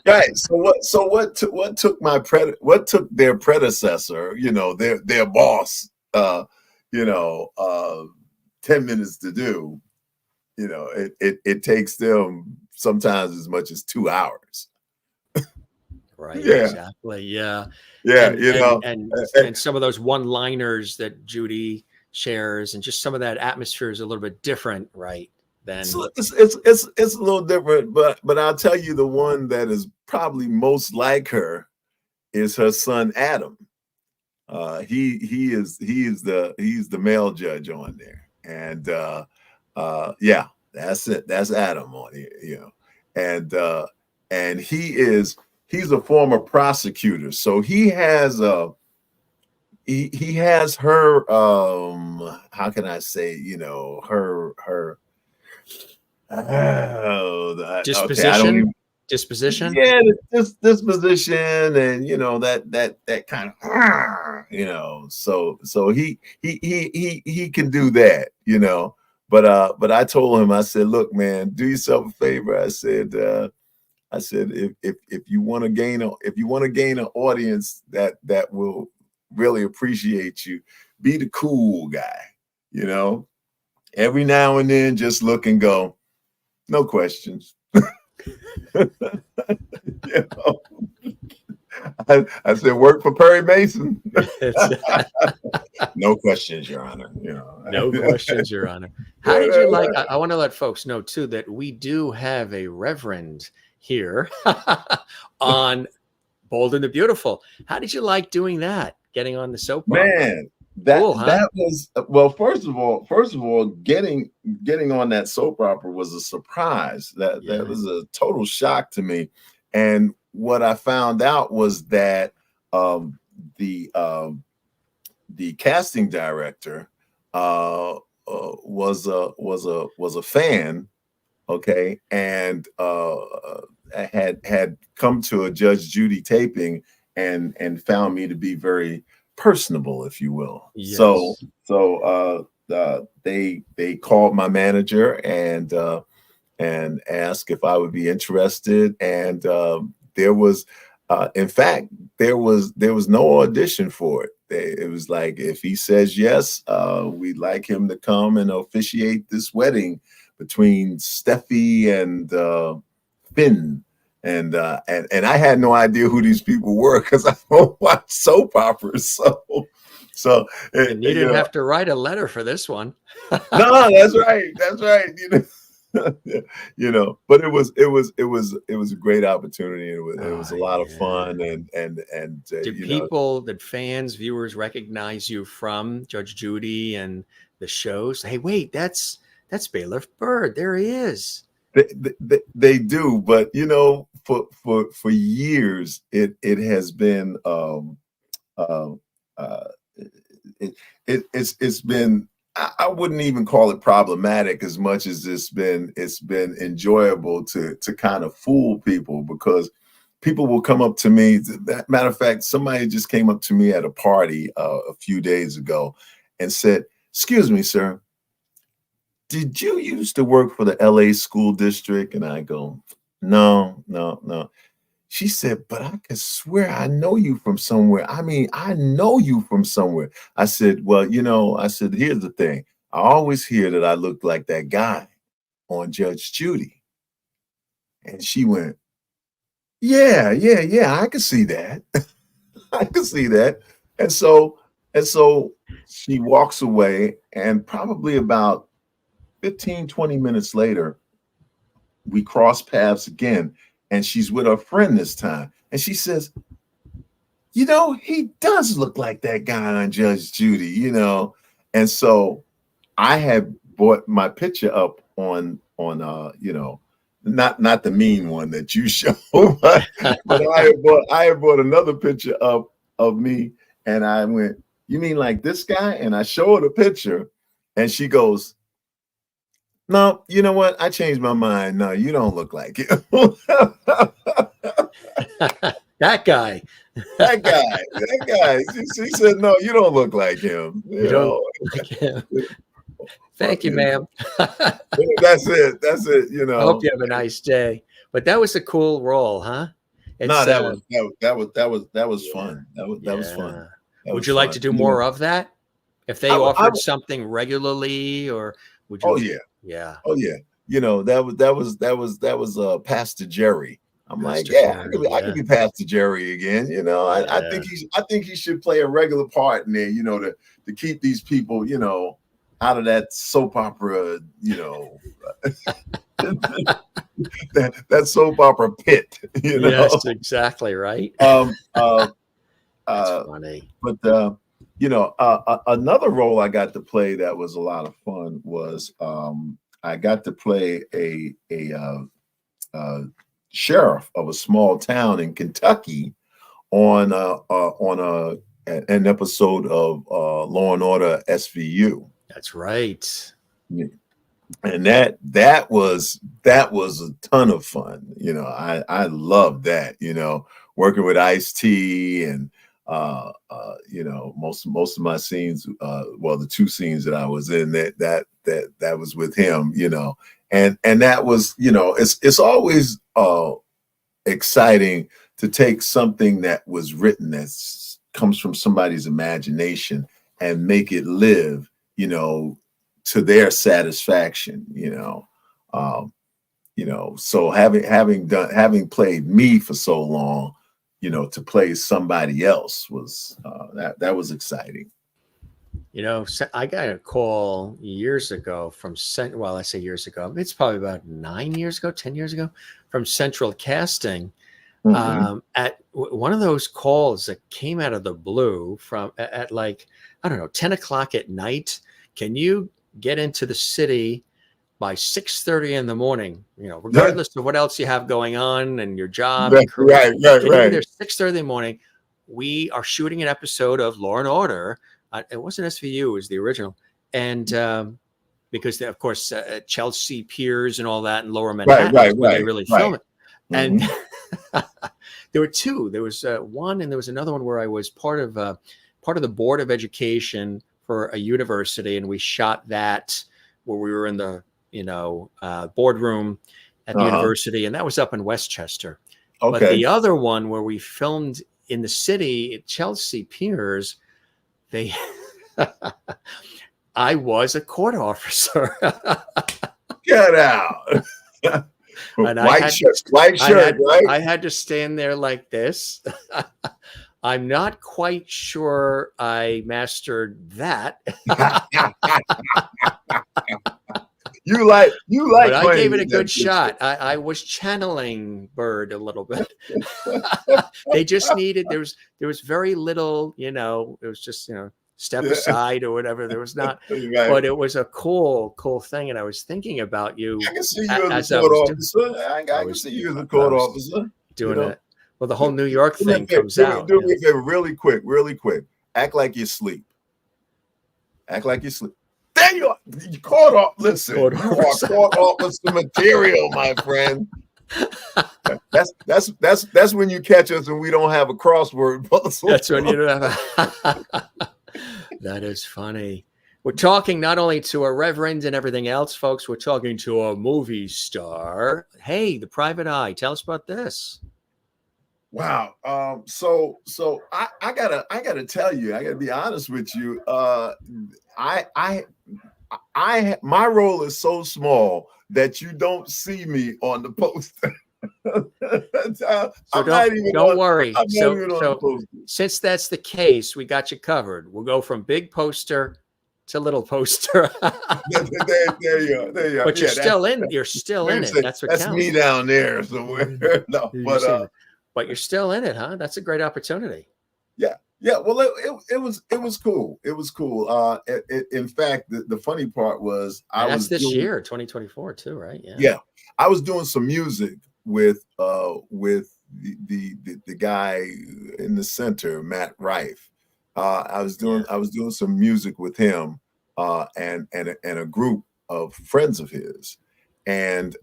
Right. So what took their predecessor, you know, their boss, you know, 10 minutes to do, you know, it takes them sometimes as much as 2 hours. Right. Yeah. Exactly. Yeah. Yeah. And, you know, and some of those one-liners that Judy shares, and just some of that atmosphere is a little bit different, right? It's a little different, but I'll tell you, the one that is probably most like her is her son Adam. He's the male judge on there, and yeah, that's it. That's Adam on here, you know, and he's a former prosecutor, so he has he has her how can I say, you know, her disposition. Okay, I don't even, disposition. Yeah, this disposition, and you know, that kind of, you know, so he can do that, you know. But I told him, I said, look, man, do yourself a favor. I said if you want to gain an audience that will really appreciate you, be the cool guy, you know. Every now and then, just look and go, no questions. You know? I said, work for Perry Mason. No questions, Your Honor. You know, no questions, Your Honor. How did you like? I want to let folks know too that we do have a reverend here on Bold and the Beautiful. How did you like doing that? Getting on the soap opera? Man, that was, well, first of all, getting on that soap opera was a surprise. That was a total shock to me. And what I found out was that the casting director was a fan, okay, and had come to a Judge Judy taping and found me to be very personable, if you will. Yes. So they called my manager and asked if I would be interested, and there was in fact there was no audition for it. It was like, if he says yes, we'd like him to come and officiate this wedding between Steffi and Finn. And I had no idea who these people were because I don't watch soap operas. So and you didn't have to write a letter for this one. No, that's right. That's right. You know, but it was a great opportunity. It was a lot of fun, and did people, that fans, viewers recognize you from Judge Judy and the shows? Hey, wait, that's Bailiff Byrd. There he is. They do, but you know, for years it has been it's been, I wouldn't even call it problematic as much as it's been enjoyable to kind of fool people, because people will come up to me. Matter of fact, somebody just came up to me at a party a few days ago and said, "Excuse me, sir, did you used to work for the LA school district?" And I go, no. She said, "But I could swear I know you from somewhere. I mean, I know you from somewhere." I said, "Well, you know," I said, "here's the thing. I always hear that I look like that guy on Judge Judy." And she went, yeah, I can see that. I can see that. And so she walks away, and probably about 15, 20 minutes later, we cross paths again, and she's with her friend this time. And she says, "You know, he does look like that guy on Judge Judy, you know." And so I had brought my picture up on you know, not the mean one that you show, but I had brought another picture up of me, and I went, "You mean like this guy?" And I showed her the picture, and she goes, "No, you know what? I changed my mind. No, you don't look like it." That guy. That guy. She said, no, you don't look like him. You don't know? like him. Thank you, ma'am. That's it. You know. I hope you have a nice day. But that was a cool role, huh? No, that was fun. That was fun. Would you like to do more of that? If they offered something regularly, or would you? Oh yeah. Oh yeah. You know, that was Pastor Jerry. I'm like, I could be Pastor Jerry again. You know, I think he should play a regular part in there, you know, to keep these people, you know, out of that soap opera, you know, that soap opera pit, you know. Yes, exactly right. That's funny. But you know, another role I got to play that was a lot of fun was I got to play a sheriff of a small town in Kentucky on an episode of Law and Order SVU. That's right. Yeah. And that was a ton of fun. You know, I loved that, you know, working with Ice-T and you know, most of my scenes, well, the two scenes that I was in that was with him, you know, and that was, you know, it's always exciting to take something that was written that comes from somebody's imagination and make it live, you know, to their satisfaction, you know. So having played me for so long, you know, to play somebody else was that was exciting. You know, I got a call years ago from I say years ago, it's probably about 9 years ago, 10 years ago, from Central Casting. At one of those calls that came out of the blue from at like, I don't know, 10 o'clock at night. Can you get into the city by 6:30 in the morning, you know, regardless of what else you have going on and your job. Right. There 6:30 in the morning. We are shooting an episode of Law and Order. It wasn't SVU, it was the original. And because of course, Chelsea Piers and all that in Lower Manhattan, where they really film it. And there were two. There was one, and there was another one where I was part of the board of education for a university, and we shot that where we were in the boardroom at the university, and that was up in Westchester. Okay. But the other one where we filmed in the city at Chelsea Piers, I was a court officer. Get out. And white shirt, right? I had to stand there like this. I'm not quite sure I mastered that. You like, but I gave it a good shot. I was channeling Byrd a little bit. They just needed, there was very little, you know, it was just, you know, step aside or whatever. There was not, but it was a cool thing. And I was thinking about you. I can see you as a court officer. I can see you as a court officer. Doing it. Well, the whole New York thing comes out. Do me a favor, really quick. Act like you sleep. There you are. You caught off. Listen, you are caught off with some material, my friend. That's when you catch us and we don't have a crossword puzzle. That's when you don't have a. That is funny. We're talking not only to a reverend and everything else, folks. We're talking to a movie star. Hey, The Private Eye. Tell us about this. Wow. So I gotta tell you, I gotta be honest with you. My role is so small that you don't see me on the poster. Don't worry. So since that's the case, we got you covered. We'll go from big poster to little poster. There you are. But you're still in. You're still in it. That's what counts. Me down there somewhere. No, but you're still in it, huh? That's a great opportunity. Yeah. Well, it was cool. It was cool. In fact, the funny part was that's this year, 2024, too, right? Yeah. I was doing some music with the guy in the center, Matt Rife. I was doing some music with him and a group of friends of his, and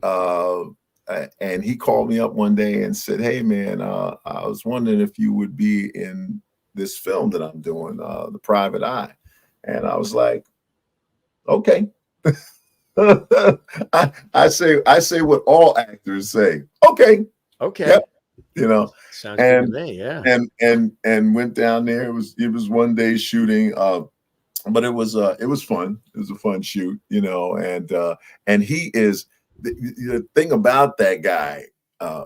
and he called me up one day and said, "Hey man, I was wondering if you would be in this film that I'm doing, The Private Eye." And I was like, "Okay." I say what all actors say. Okay. Okay. Yep. You know, Sounds good to me. Yeah. And went down there. It was one day shooting, but it was fun. It was a fun shoot, you know, and he is the thing about that guy,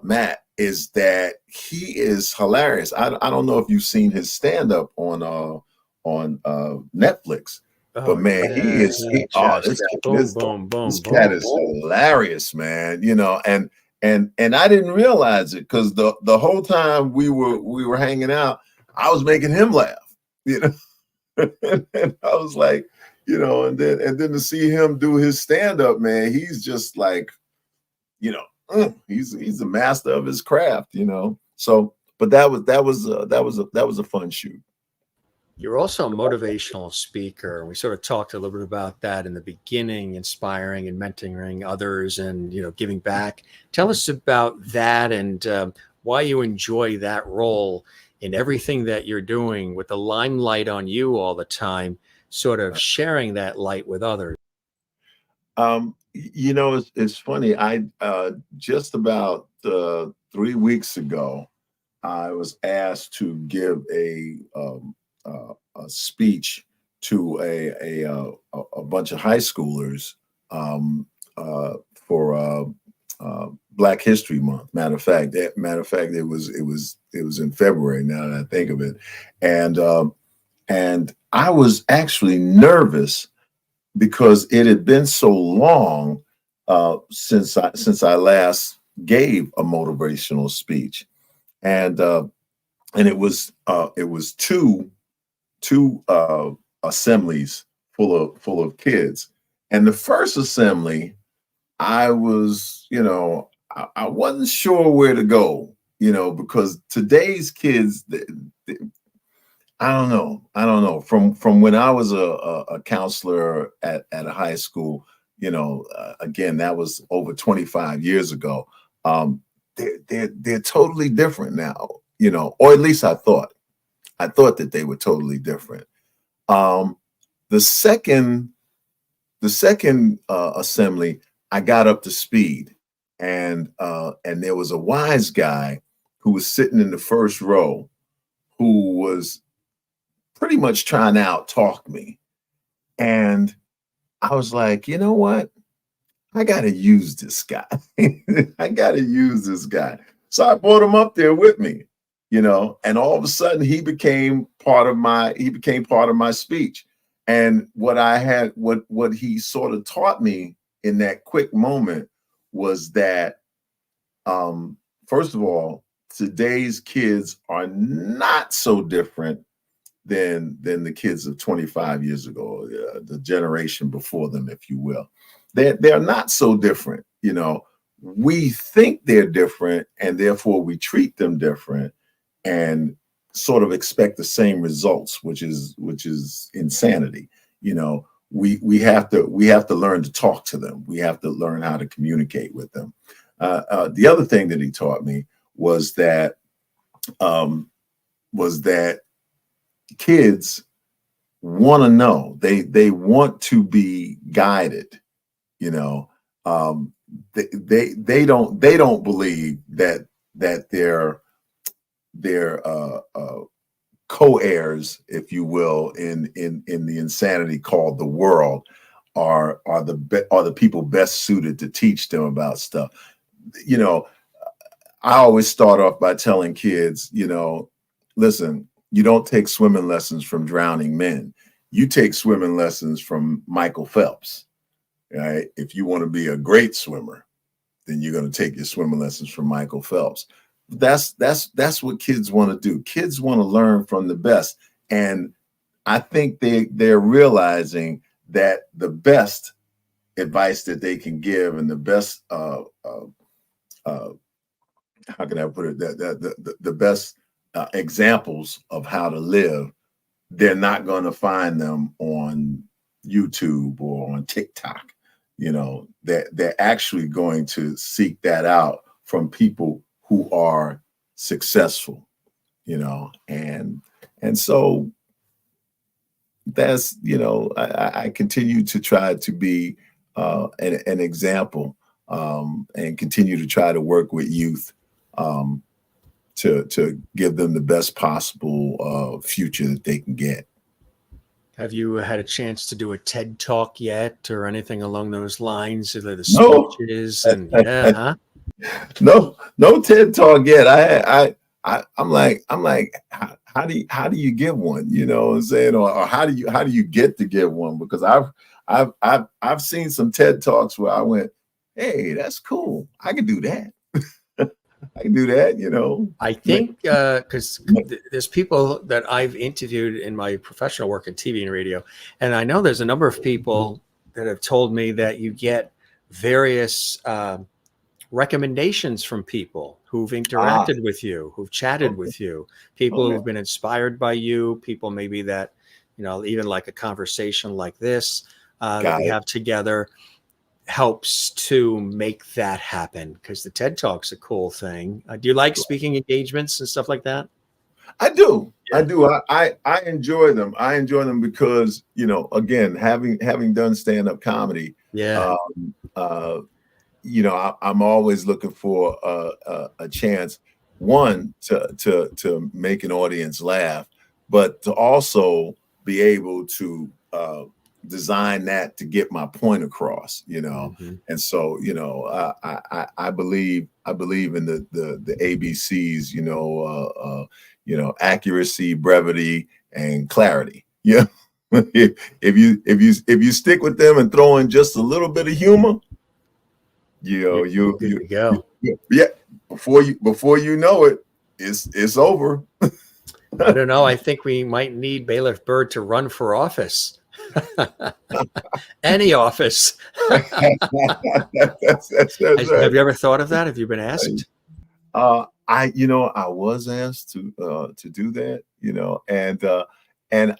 Matt, is that he is hilarious. I don't know if you've seen his stand-up on Netflix. But man, this cat is hilarious, man. You know, and I didn't realize it because the whole time we were hanging out, I was making him laugh, you know. And I was like, you know, and then to see him do his stand-up, man, he's just like, you know, he's a master of his craft, you know. So, but that was a fun shoot. You're also a motivational speaker. We sort of talked a little bit about that in the beginning, inspiring and mentoring others and, you know, giving back. Tell us about that and why you enjoy that role in everything that you're doing with the limelight on you all the time, sort of sharing that light with others. You know, it's funny. I just about 3 weeks ago, I was asked to give a speech to a bunch of high schoolers for Black History Month. Matter of fact, it was in February. Now that I think of it, and I was actually nervous because it had been so long since I last gave a motivational speech, and it was two assemblies full of kids. And the first assembly, I was, you know, I wasn't sure where to go, you know, because today's kids, I don't know. From when I was a counselor at a high school, you know, again, that was over 25 years ago. They're totally different now, you know, or at least I thought that they were totally different. The second assembly, I got up to speed, and there was a wise guy who was sitting in the first row who was pretty much trying to out-talk me. And I was like, you know what? I got to use this guy. I got to use this guy. So I brought him up there with me, you know, and all of a sudden he became part of my speech. And what he sort of taught me in that quick moment was that, first of all, today's kids are not so different than the kids of 25 years ago, the generation before them, if you will. They're not so different. You know, we think they're different, and therefore we treat them different and sort of expect the same results, which is insanity. You know, we have to learn to talk to them. We have to learn how to communicate with them. The other thing that he taught me was that kids want to know. They want to be guided. You know, they don't believe that their co-heirs, if you will, in the insanity called the world, are the people best suited to teach them about stuff. You know, I always start off by telling kids, you know, listen, you don't take swimming lessons from drowning men. You take swimming lessons from Michael Phelps. Right? If you want to be a great swimmer, then you're going to take your swimming lessons from Michael Phelps. That's what kids want to do. Kids want to learn from the best. And I think they're realizing that the best advice that they can give and the best how can I put it, the best examples of how to live, they're not going to find them on YouTube or on TikTok. they're actually going to seek that out from people who are successful, and so that's, I continue to try to be an example, and continue to try to work with youth, to give them the best possible future that they can get. Have you had a chance to do a TED Talk yet, or anything along those lines? Are the No. speeches and yeah, huh? No TED Talk yet. I'm like, how do you give one? You know what I'm saying? Or how do you get to give one? Because I've seen some TED Talks where I went, hey, that's cool. I can do that. I can do that, I think because there's people that I've interviewed in my professional work in TV and radio, and I know there's a number of people that have told me that you get various recommendations from people who've interacted with you, who've chatted with you, people who've been inspired by you, people maybe that, even like a conversation like this that we have together helps to make that happen, because the TED Talk's a cool thing. Do you like speaking engagements and stuff like that? I do. Yeah. I do. I enjoy them. I enjoy them because, again, having done stand-up comedy, I'm always looking for a chance, one, to make an audience laugh, but to also be able to design that to get my point across, And so, I believe in the ABCs, accuracy, brevity, and clarity. Yeah. If you stick with them and throw in just a little bit of humor, you go. Before you know it, it's over. I don't know. I think we might need Bailiff Byrd to run for office. Any office. That's Have right. you ever thought of that? Have you been asked? I was asked to do that, and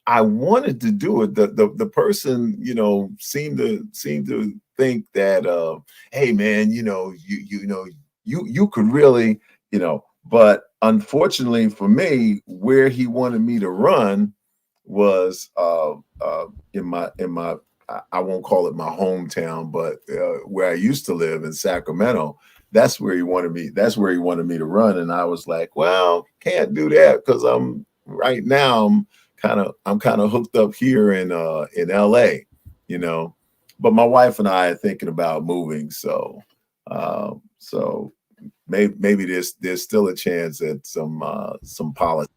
I wanted to do it. The person, seemed to think that, hey man, you could really, but unfortunately for me, where he wanted me to run was in my I won't call it my hometown, but where I used to live in Sacramento. That's where he wanted me. That's where he wanted me to run, and I was like, well, can't do that because I'm kind of hooked up here in LA, But my wife and I are thinking about moving, so maybe there's still a chance at some politics.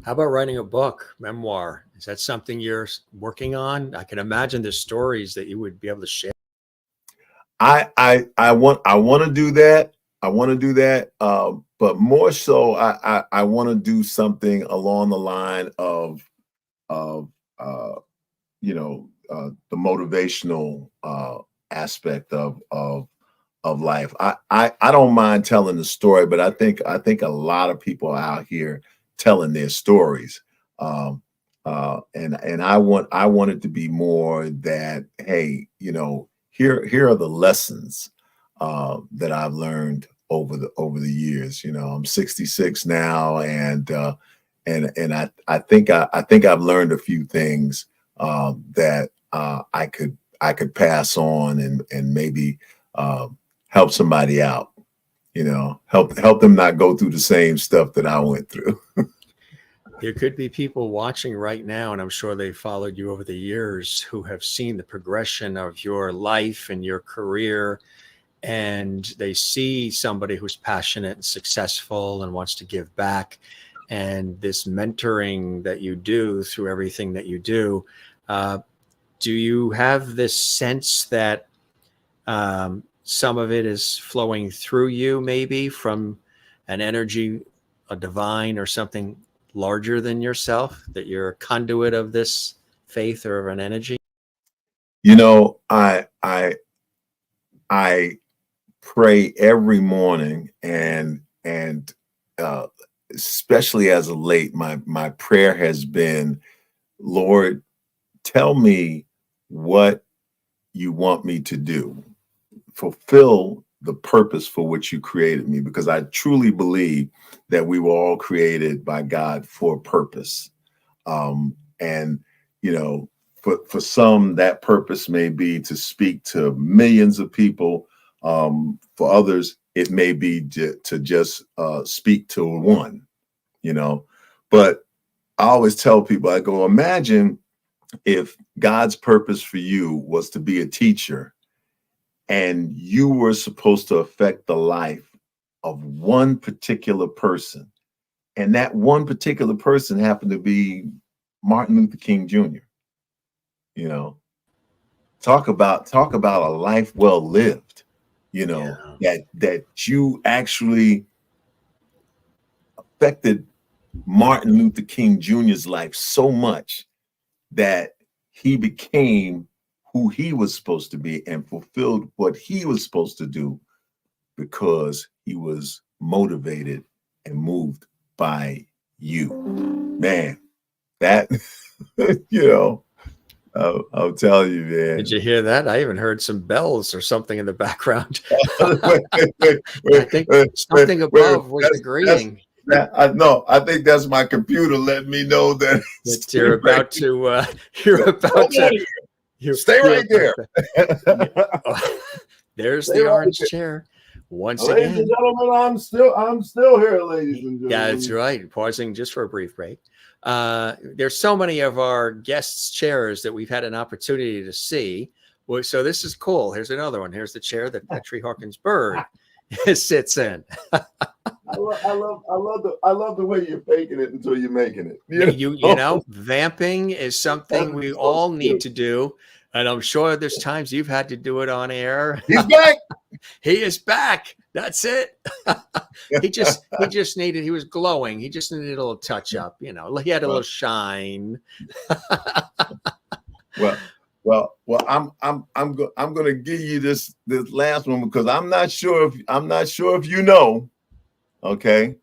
How about writing a book, memoir? Is that something you're working on? I can imagine the stories that you would be able to share. I want to do that. I want to do that. But more so, I want to do something along the line of the motivational aspect of life. I don't mind telling the story, but I think a lot of people out here telling their stories. And I want it to be more that, hey, here are the lessons that I've learned over the years. I'm 66 now, and I think I've learned a few things that I could pass on and maybe help somebody out. Help them not go through the same stuff that I went through. There could be people watching right now, and I'm sure they followed you over the years, who have seen the progression of your life and your career, and they see somebody who's passionate and successful and wants to give back. And this mentoring that you do through everything that you do, do you have this sense that some of it is flowing through you, maybe from an energy, a divine or something larger than yourself, that you're a conduit of this faith or of an energy? I pray every morning, and especially as of late, my prayer has been, Lord, tell me what you want me to do. Fulfill the purpose for which you created me, because I truly believe that we were all created by God for a purpose. And, you know, for some, that purpose may be to speak to millions of people. For others, it may be to just speak to one, you know. But I always tell people, I go, imagine if God's purpose for you was to be a teacher and you were supposed to affect the life of one particular person. And that one particular person happened to be Martin Luther King Jr. You know, talk about a life well lived, you know, that you actually affected Martin Luther King Jr.'s life so much that he became who he was supposed to be and fulfilled what he was supposed to do because he was motivated and moved by you. Man, that, you know, I'll tell you, man. Did you hear that? I even heard some bells or something in the background. I think something above was agreeing. I think that's my computer letting me know that you're about to. Stay right there. There's the orange chair. Once again, ladies and gentlemen, I'm still here, ladies and gentlemen. Yeah, that's right. Pausing just for a brief break. There's so many of our guests' chairs that we've had an opportunity to see. Well, so this is cool. Here's another one. Here's the chair that Petri Hawkins-Byrd sits in. I love the way you're faking it until you're making it. You know, vamping is something we all need to do. And I'm sure there's times you've had to do it on air. He's back. He is back. That's it. He just needed, he was glowing. He just needed a little touch up, you know. He had a little shine. Well, I'm going to give you this last one because I'm not sure if you know. Okay.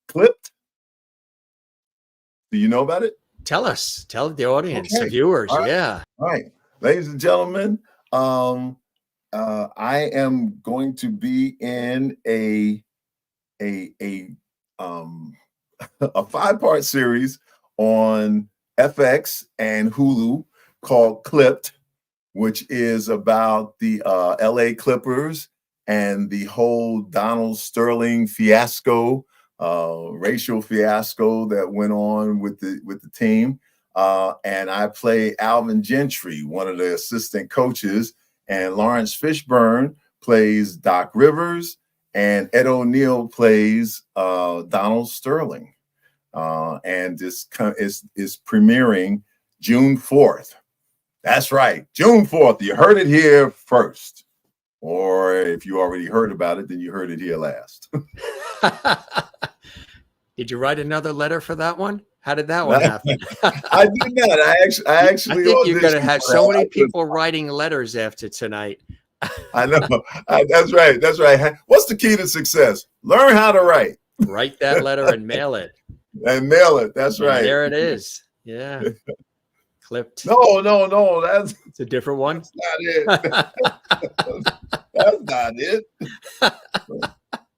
Clipped. Do you know about it? Tell the audience, the viewers. All right. Yeah. All right. Ladies and gentlemen, I am going to be in a 5-part series on FX and Hulu called Clipped, which is about the LA Clippers and the whole Donald Sterling fiasco, racial fiasco that went on with the team. And I play Alvin Gentry, one of the assistant coaches, and Laurence Fishburne plays Doc Rivers, and Ed O'Neill plays Donald Sterling. And this is premiering June 4th. That's right, June 4th. You heard it here first. Or if you already heard about it, then you heard it here last. Did you write another letter for that one? How did that one happen? I did not. I actually. I think you're going to have so many people writing letters after tonight. I know. That's right. That's right. What's the key to success? Learn how to write. Write that letter and mail it. And mail it. That's right. And there it is. Yeah. Clipped. No. It's a different one. That's not it. That's not it.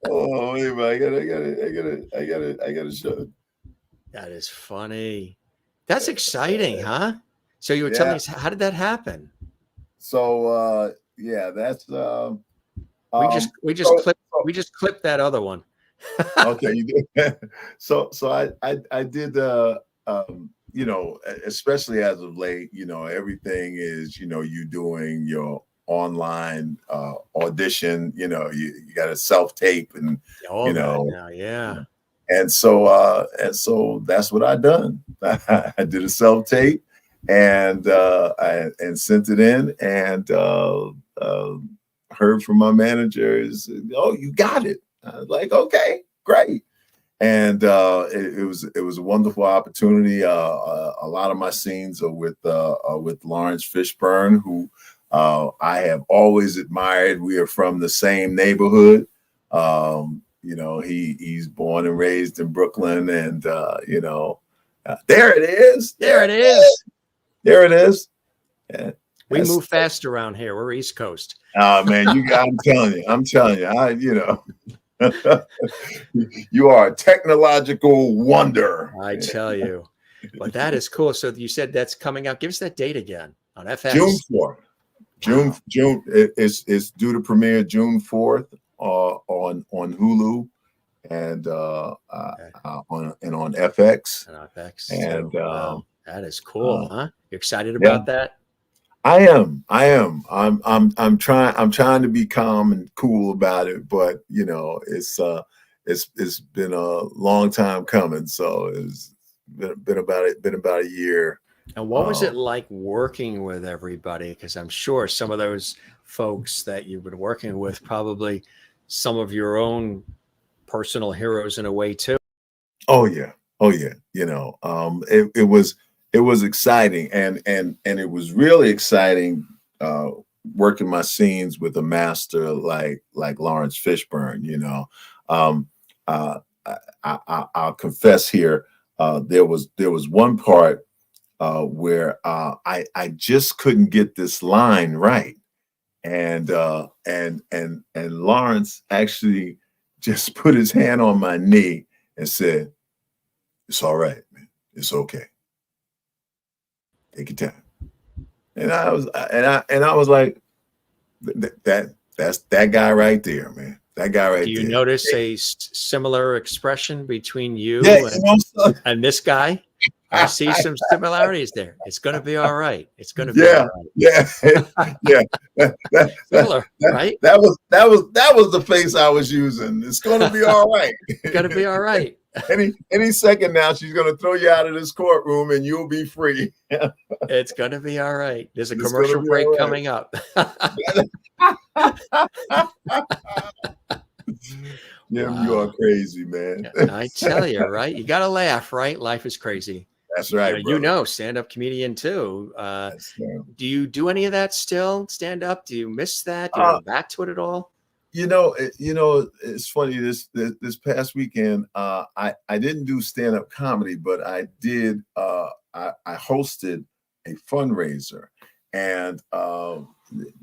Oh, wait a minute. I gotta show it. That is funny. That's exciting, huh? So you were telling us, how did that happen? So that's we just clipped that other one. Okay, you did. So I did you know, especially as of late, you know, everything is, you know, you doing your online audition, you know, you got to self-tape and you know, yeah. And so that's what I done. I did a self-tape and I sent it in and heard from my managers, oh, you got it. I was like, okay, great. And it was a wonderful opportunity. A lot of my scenes are with Laurence Fishburne, who I have always admired. We are from the same neighborhood. You know, he's born and raised in Brooklyn, and you know, there it is. There it is. There it is. Yeah, we move fast around here. We're East Coast. Oh man, I'm telling you, you are a technological wonder. I tell you. But that is cool. So you said that's coming out. Give us that date again on FX. June 4th. June it's due to premiere June 4th on Hulu and on FX. On FX. And wow. That is cool, huh? You're excited about that? I am. I'm trying to be calm and cool about it, but you know, it's been a long time coming. So it's been about a year. And what was it like working with everybody? Because I'm sure some of those folks that you've been working with, probably some of your own personal heroes in a way too. Oh yeah. You know, it was exciting, and it was really exciting working my scenes with a master like Laurence Fishburne. You know, I'll confess here, there was one part where I just couldn't get this line right, and Laurence actually just put his hand on my knee and said, "It's all right, man. It's okay. Take your time." And I was like, that's that guy right there, man. That guy right there. Do you notice a similar expression between you and this guy? I see some similarities there. It's going to be all right. It's going to be all right. Yeah. Similar, right? That was the face I was using. It's going to be all right. It's going to be all right. Any second now, she's going to throw you out of this courtroom and you'll be free. It's going to be all right. There's a commercial break coming up. Yeah, wow. You are crazy, man. I tell you, right? You got to laugh, right? Life is crazy. That's right. You know, stand-up comedian too. Do you do any of that still? Stand up? Do you miss that? Do you go back to it at all? You know, it's funny. This past weekend, I didn't do stand-up comedy, but I did. I hosted a fundraiser, and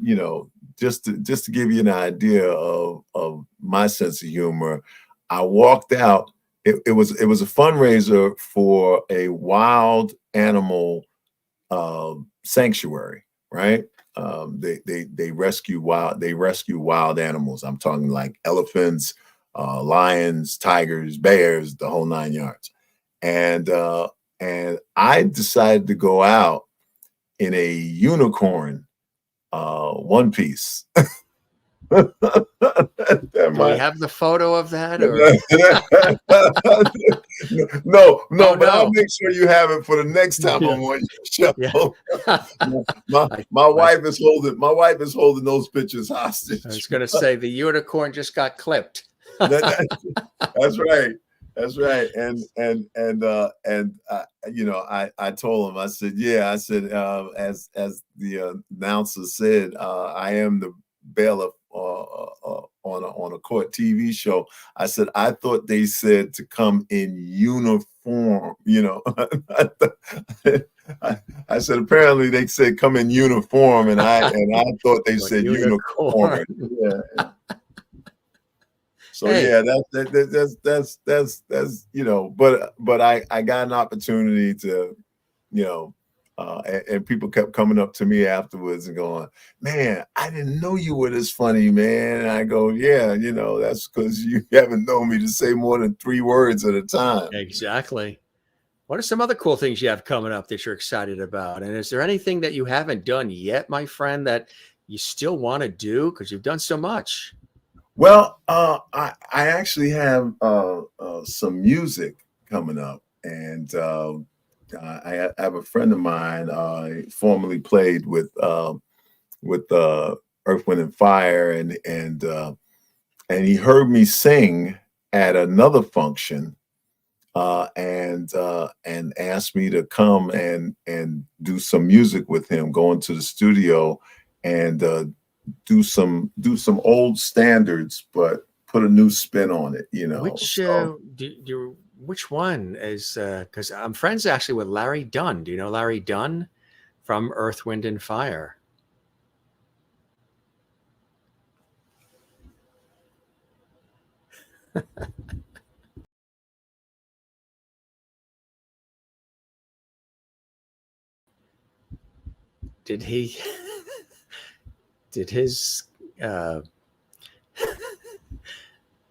you know, just to give you an idea of my sense of humor, I walked out. It was a fundraiser for a wild animal sanctuary, right? They rescue wild animals. I'm talking like elephants, lions, tigers, bears, the whole 9 yards. And I decided to go out in a unicorn one piece. Do we have the photo of that? Or? No, but I'll make sure you have it for the next time I'm on your show. Yeah. My wife is holding those pictures hostage. I was going to say the unicorn just got clipped. That's right. And you know, I told him, I said, as the announcer said, I am the bailiff on a court TV show. I said, I thought they said to come in uniform, you know. I said, apparently they said come in uniform, and I thought they said unicorn. Yeah. So yeah, that's you know, but I got an opportunity to, you know, and people kept coming up to me afterwards and going, "Man, I didn't know you were this funny, man." And I go, "Yeah, you know, that's because you haven't known me to say more than 3 words at a time." Exactly. What are some other cool things you have coming up that you're excited about? And is there anything that you haven't done yet, my friend, that you still want to do because you've done so much? Well, I actually have some music coming up, and I have a friend of mine formerly played with Earth, Wind and Fire, and he heard me sing at another function, and asked me to come and do some music with him, go into the studio and do some old standards, but put a new spin on it, you know. Which one is, because I'm friends actually with Larry Dunn. Do you know Larry Dunn? from Earth, Wind, and Fire. Did his, I'll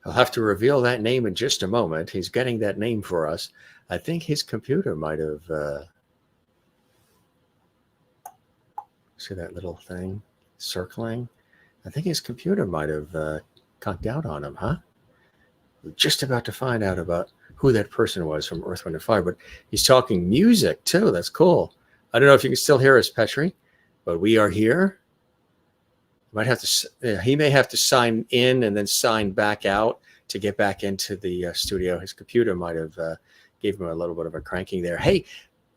have to reveal that name in just a moment. He's getting that name for us. I think his computer might have, see that little thing circling? I think his computer might have conked out on him, huh? We're just about to find out about who that person was from Earth, Wind, and Fire, but he's talking music too. That's cool. I don't know if you can still hear us, Petri, but we are here. Might have to. He may have to sign in and then sign back out to get back into the studio. His computer might have gave him a little bit of a cranking there. Hey,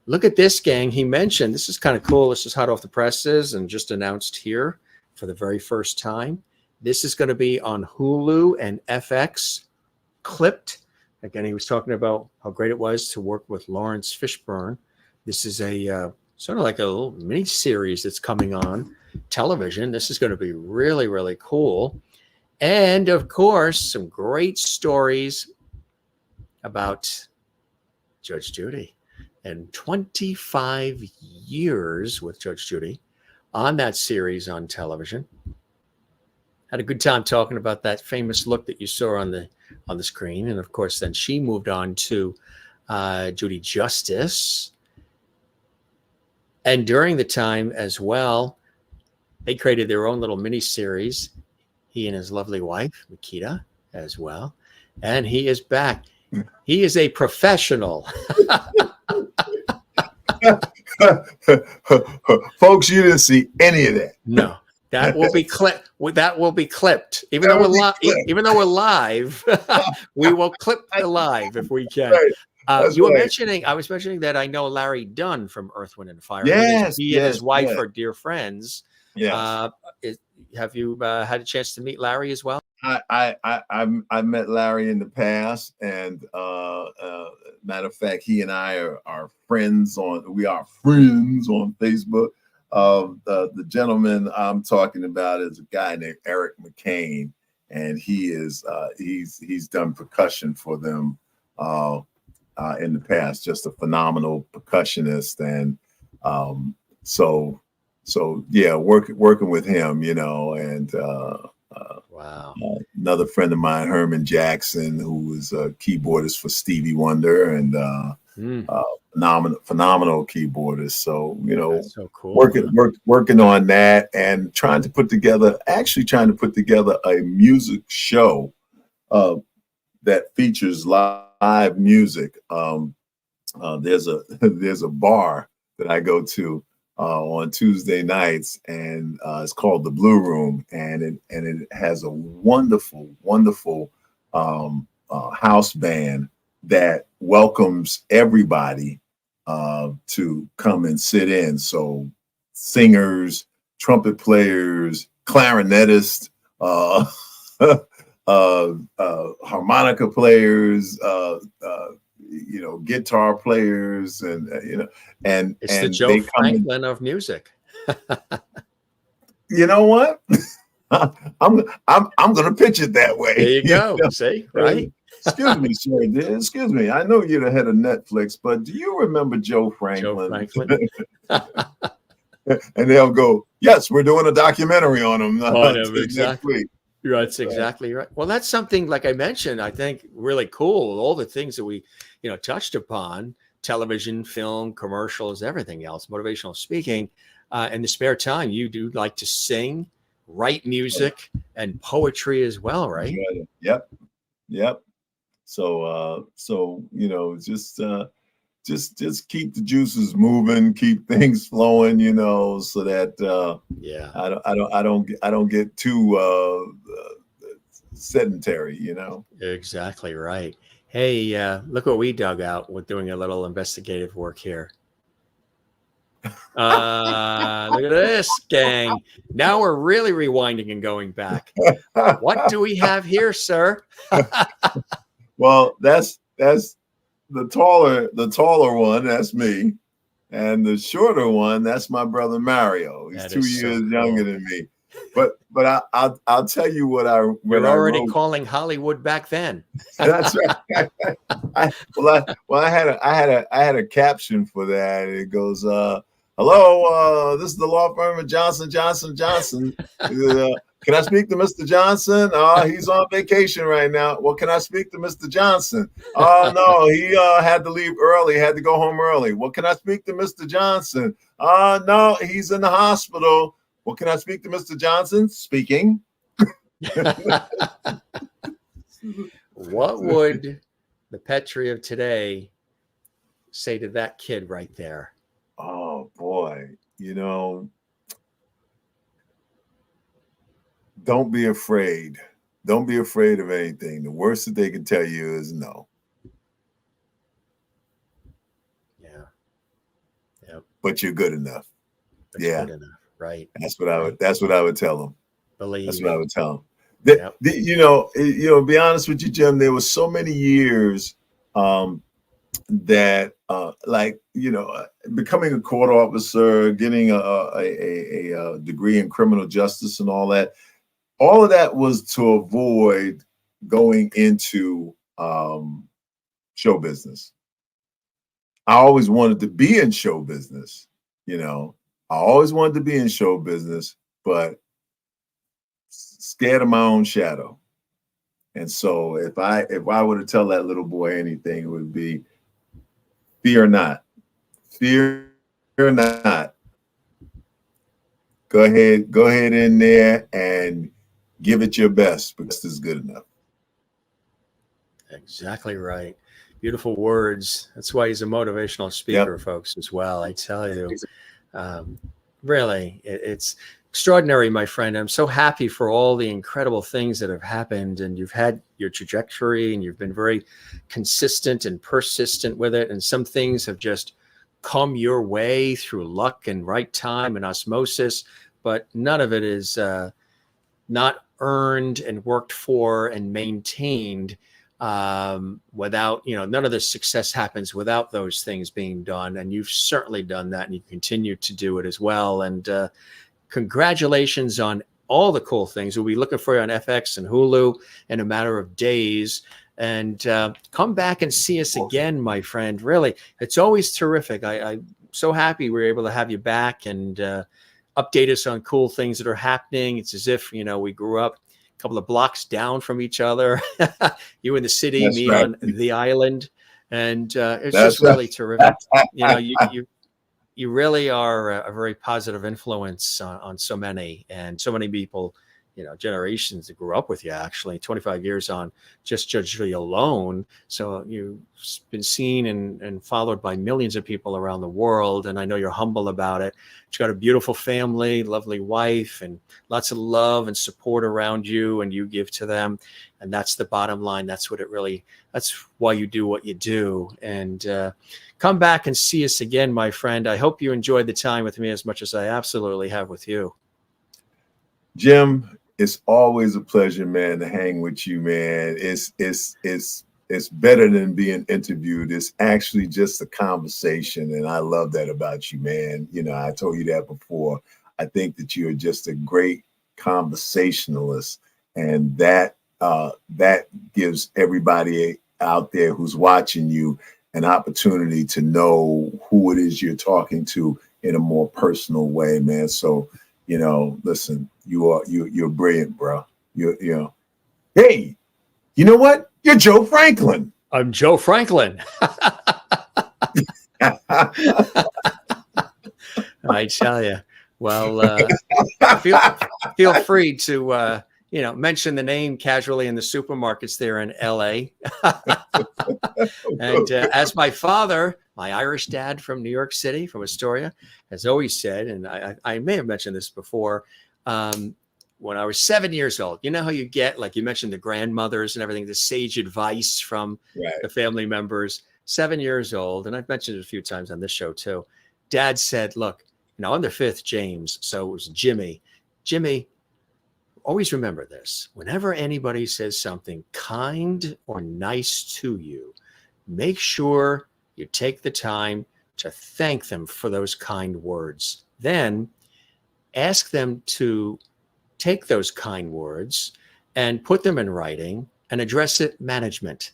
look at this, gang. He mentioned this is kind of cool. This is hot off the presses and just announced here for the very first time. This is going to be on Hulu and FX, clipped. Again, he was talking about how great it was to work with Laurence Fishburne. This is a sort of like a little mini series that's coming on television. This is going to be really, really cool. And of course, some great stories about Judge Judy and 25 years with Judge Judy on that series on television. Had a good time talking about that famous look that you saw on the screen. And of course, then she moved on to Judy Justice. And during the time as well, they created their own little mini series. He and his lovely wife, Makita, as well. And he is back. He is a professional. Folks, you didn't see any of that. No, that will be clipped. That will be clipped. Even though we're live, we will clip the live if we can. Right. You were mentioning. I was mentioning that I know Larry Dunn from Earth, Wind, and Fire. Yes, he and his wife are dear friends. Yes. Have you had a chance to meet Larry as well? I met Larry in the past, and matter of fact, he and I are friends we are friends on Facebook. The gentleman I'm talking about is a guy named Eric McCain, and he is he's done percussion for them in the past. Just a phenomenal percussionist, and so yeah, working with him, you know, and wow. Another friend of mine, Herman Jackson, who was a keyboardist for Stevie Wonder, and phenomenal keyboardist. So, you know, that's so cool, working on that and trying to put together a music show that features live music. There's a bar that I go to on Tuesday nights, and it's called the Blue Room, and it has a wonderful house band that welcomes everybody to come and sit in. So singers, trumpet players, clarinetists, harmonica players, you know, guitar players, and you know, and it's the Joe Franklin of music. You know what? I'm gonna pitch it that way. There you go. You know? See, right? Excuse me, sir. Excuse me. I know you're the head of Netflix, but do you remember Joe Franklin? Joe Franklin. And they'll go, yes, we're doing a documentary on him next week. That's exactly right. Well, that's something, like I mentioned, I think really cool. All the things that we, you know, touched upon: television, film, commercials, everything else, motivational speaking. In the spare time, you do like to sing, write music, and poetry as well, right? Yep. So you know, just keep the juices moving, keep things flowing, you know, so that I don't get too sedentary, you know. Exactly right. Hey, look what we dug out with doing a little investigative work here. Look at this, gang. Now we're really rewinding and going back. What do we have here, sir? Well, that's the taller one. That's me. And the shorter one, that's my brother Mario. He's 2 years younger than me. But I'll tell you what I already wrote. Calling Hollywood back then. That's right. I had a caption for that. It goes, "Hello, this is the law firm of Johnson Johnson. Can I speak to Mr. Johnson? He's on vacation right now. Well, can I speak to Mr. Johnson? Oh, no, he had to leave early, had to go home early. Well, can I speak to Mr. Johnson? No, he's in the hospital. Well, can I speak to Mr. Johnson? Speaking." What would the Petri of today say to that kid right there? Oh, boy. Don't be afraid. Don't be afraid of anything. The worst that they can tell you is no. Yeah. Yep. But you're good enough. Good enough. Right. That's what I would tell them. That's what I would tell them. Be honest with you, Jim, there was so many years that becoming a court officer, getting a degree in criminal justice and all of that was to avoid going into show business. I always wanted to be in show business, but scared of my own shadow. And so if I were to tell that little boy anything, it would be, fear not. Fear not. Go ahead in there and give it your best, because it's good enough. Exactly right. Beautiful words. That's why he's a motivational speaker, folks, as well. I tell you, really, it's extraordinary, my friend. I'm so happy for all the incredible things that have happened, and you've had your trajectory, and you've been very consistent and persistent with it. And some things have just come your way through luck and right time and osmosis, but none of it is not earned and worked for and maintained without, none of the success happens without those things being done. And you've certainly done that, and you continue to do it as well. And congratulations on all the cool things. We'll be looking for you on FX and Hulu in a matter of days. And come back and see us again, my friend. Really, it's always terrific. I'm so happy we're able to have you back and update us on cool things that are happening. It's as if, we grew up a couple of blocks down from each other. You in the city, that's me right. On the island. And it's that's just right. Really terrific. You really are a very positive influence on so many people, generations that grew up with you, actually 25 years on just Judge Judy alone. So you've been seen and followed by millions of people around the world. And I know you're humble about it. You've got a beautiful family, lovely wife, and lots of love and support around you, and you give to them. And that's the bottom line. That's why you do what you do. And come back and see us again, my friend. I hope you enjoyed the time with me as much as I absolutely have with you. Jim, it's always a pleasure, man, to hang with you, man. It's better than being interviewed. It's actually just a conversation, and I love that about you, man. I told you that before. I think that you're just a great conversationalist, and that gives everybody out there who's watching you an opportunity to know who it is you're talking to in a more personal way, man. So, listen, you're brilliant, bro. Hey, you know what? You're Joe Franklin. I'm Joe Franklin. I tell you. Well, feel free to mention the name casually in the supermarkets there in LA. And as my father, my Irish dad from New York City, from Astoria, has always said, and I may have mentioned this before, when I was 7 years old, you know how you get, like you mentioned, the grandmothers and everything, the sage advice from the family members. 7 years old, and I've mentioned it a few times on this show too. Dad said, look, I'm the fifth James, so it was Jimmy. Jimmy, always remember this. Whenever anybody says something kind or nice to you, make sure you take the time to thank them for those kind words. Then ask them to take those kind words and put them in writing and address it management.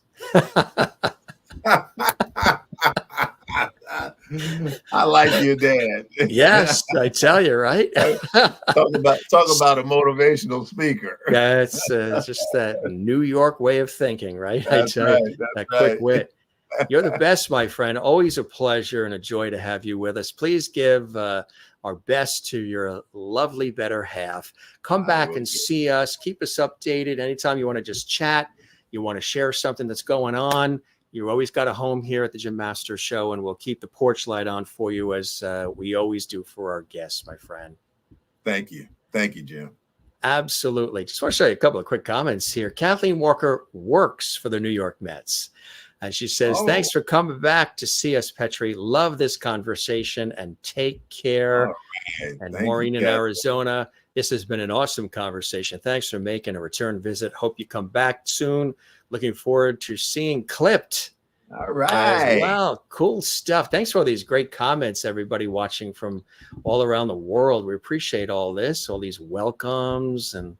I like your dad. Yes, I tell you, right? talk about a motivational speaker. That's just that New York way of thinking, right? That's I tell right. you, that quick wit. You're the best, my friend. Always a pleasure and a joy to have you with us. Please give our best to your lovely better half. Come back and see us. Keep us updated. Anytime you want to just chat, you want to share something that's going on, you always got a home here at the Jim Master Show, and we'll keep the porch light on for you as we always do for our guests, my friend. Thank you. Thank you, Jim. Absolutely. Just want to show you a couple of quick comments here. Kathleen Walker works for the New York Mets. And she says, thanks for coming back to see us, Petri. Love this conversation and take care. Right. And Maureen in Arizona, this has been an awesome conversation. Thanks for making a return visit. Hope you come back soon. Looking forward to seeing Clipped. All right. Wow, cool stuff. Thanks for all these great comments, everybody watching from all around the world. We appreciate all this, all these welcomes, and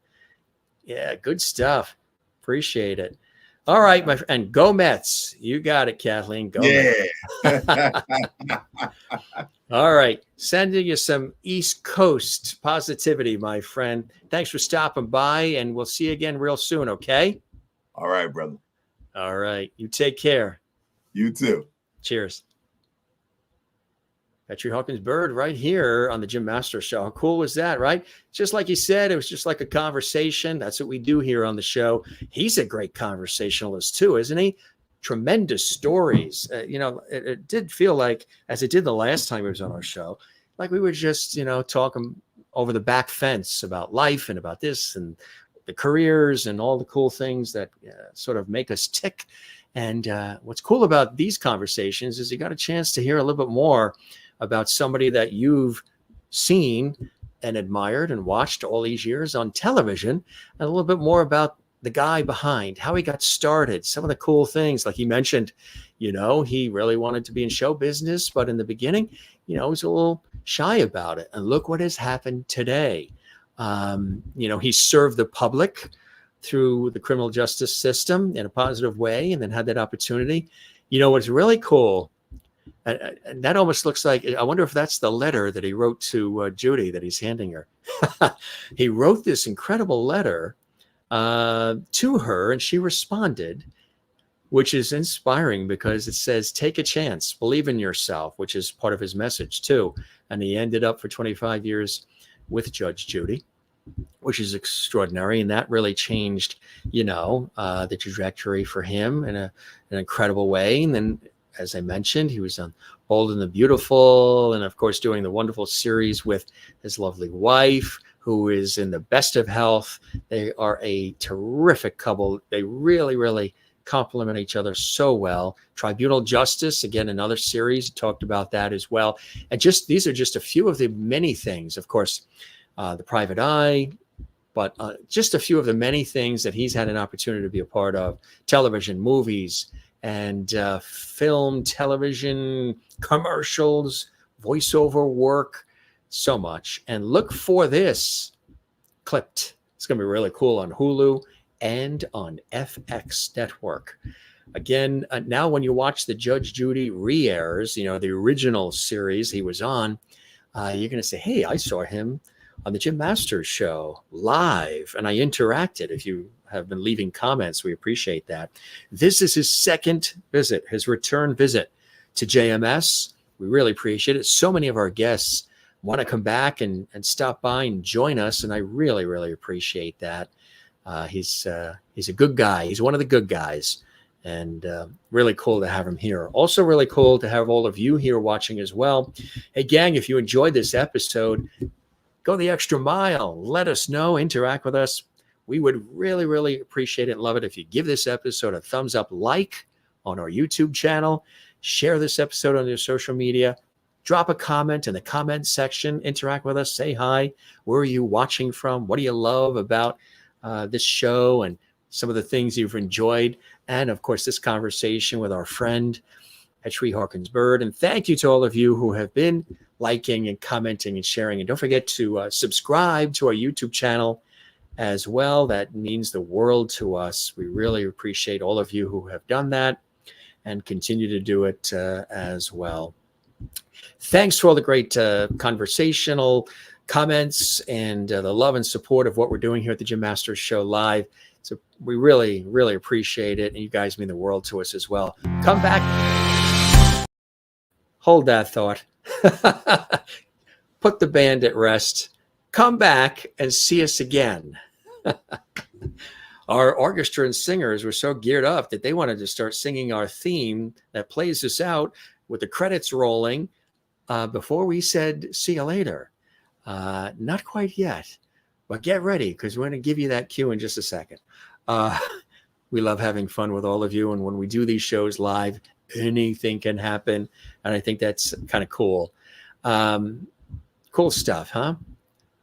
yeah, good stuff. Appreciate it. All right, my friend. Go Mets. You got it, Kathleen. Go Mets. All right. Sending you some East Coast positivity, my friend. Thanks for stopping by, and we'll see you again real soon, okay? All right, brother. All right. You take care. You too. Cheers. Petri Hawkins-Byrd right here on the Jim Master Show. How cool was that, right? Just like he said, it was just like a conversation. That's what we do here on the show. He's a great conversationalist too, isn't he? Tremendous stories. It did feel like, as it did the last time he was on our show, like we were just, talking over the back fence about life and about this and the careers and all the cool things that sort of make us tick. And what's cool about these conversations is you got a chance to hear a little bit more about somebody that you've seen and admired and watched all these years on television, and a little bit more about the guy behind, how he got started, some of the cool things. Like he mentioned, he really wanted to be in show business, but in the beginning, he was a little shy about it. And look what has happened today. He served the public through the criminal justice system in a positive way, and then had that opportunity. What's really cool, and that almost looks like, I wonder if that's the letter that he wrote to Judy that he's handing her. He wrote this incredible letter to her, and she responded, which is inspiring because it says, take a chance, believe in yourself, which is part of his message too. And he ended up for 25 years with Judge Judy, which is extraordinary. And that really changed, the trajectory for him in an incredible way. And then, as I mentioned, he was on Bold and the Beautiful, and of course doing the wonderful series with his lovely wife, who is in the best of health. They are a terrific couple. They really, really complement each other so well. Tribunal Justice, again, another series, talked about that as well. And these are just a few of the many things, of course, The Private Eye, but just a few of the many things that he's had an opportunity to be a part of: television, movies, and film, television, commercials, voiceover work, so much. And look for this, Clipped. It's going to be really cool on Hulu and on FX Network. Again, now when you watch the Judge Judy re-airs, the original series he was on, you're going to say, hey, I saw him on the Jim Masters Show live, and I interacted. If you have been leaving comments, we appreciate that. This is his second visit, his return visit to JMS. We really appreciate it. So many of our guests want to come back and stop by and join us, and I really, really appreciate that. He's a good guy. He's one of the good guys, and really cool to have him here. Also really cool to have all of you here watching as well. Hey, gang, if you enjoyed this episode, go the extra mile. Let us know. Interact with us. We would really, really appreciate it and love it if you give this episode a thumbs up, like on our YouTube channel, share this episode on your social media, drop a comment in the comment section, interact with us, say hi. Where are you watching from? What do you love about this show and some of the things you've enjoyed? And of course, this conversation with our friend Petri Hawkins-Byrd. And thank you to all of you who have been liking and commenting and sharing. And don't forget to subscribe to our YouTube channel as well. That means the world to us. We really appreciate all of you who have done that and continue to do it as well. Thanks for all the great conversational comments and the love and support of what we're doing here at the Jim Masters Show Live. So we really, really appreciate it. And you guys mean the world to us as well. Come back. Hold that thought. Put the band at rest. Come back and see us again. Our orchestra and singers were so geared up that they wanted to start singing our theme that plays us out with the credits rolling before we said, see you later. Not quite yet, but get ready because we're going to give you that cue in just a second. We love having fun with all of you. And when we do these shows live, anything can happen. And I think that's kind of cool. Cool stuff, huh?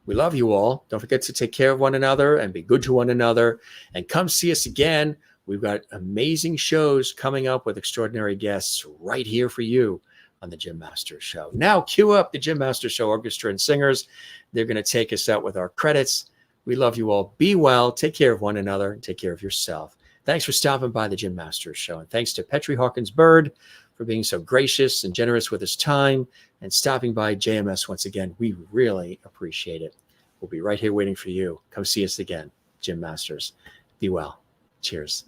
We love you all. Don't forget to take care of one another and be good to one another. And come see us again. We've got amazing shows coming up with extraordinary guests right here for you on the Jim Masters Show. Now, cue up the Jim Masters Show Orchestra and Singers. They're going to take us out with our credits. We love you all. Be well. Take care of one another. And take care of yourself. Thanks for stopping by the Jim Masters Show. And thanks to Petri Hawkins-Byrd for being so gracious and generous with his time and stopping by JMS once again. We really appreciate it. We'll be right here waiting for you. Come see us again, Jim Masters. Be well. Cheers.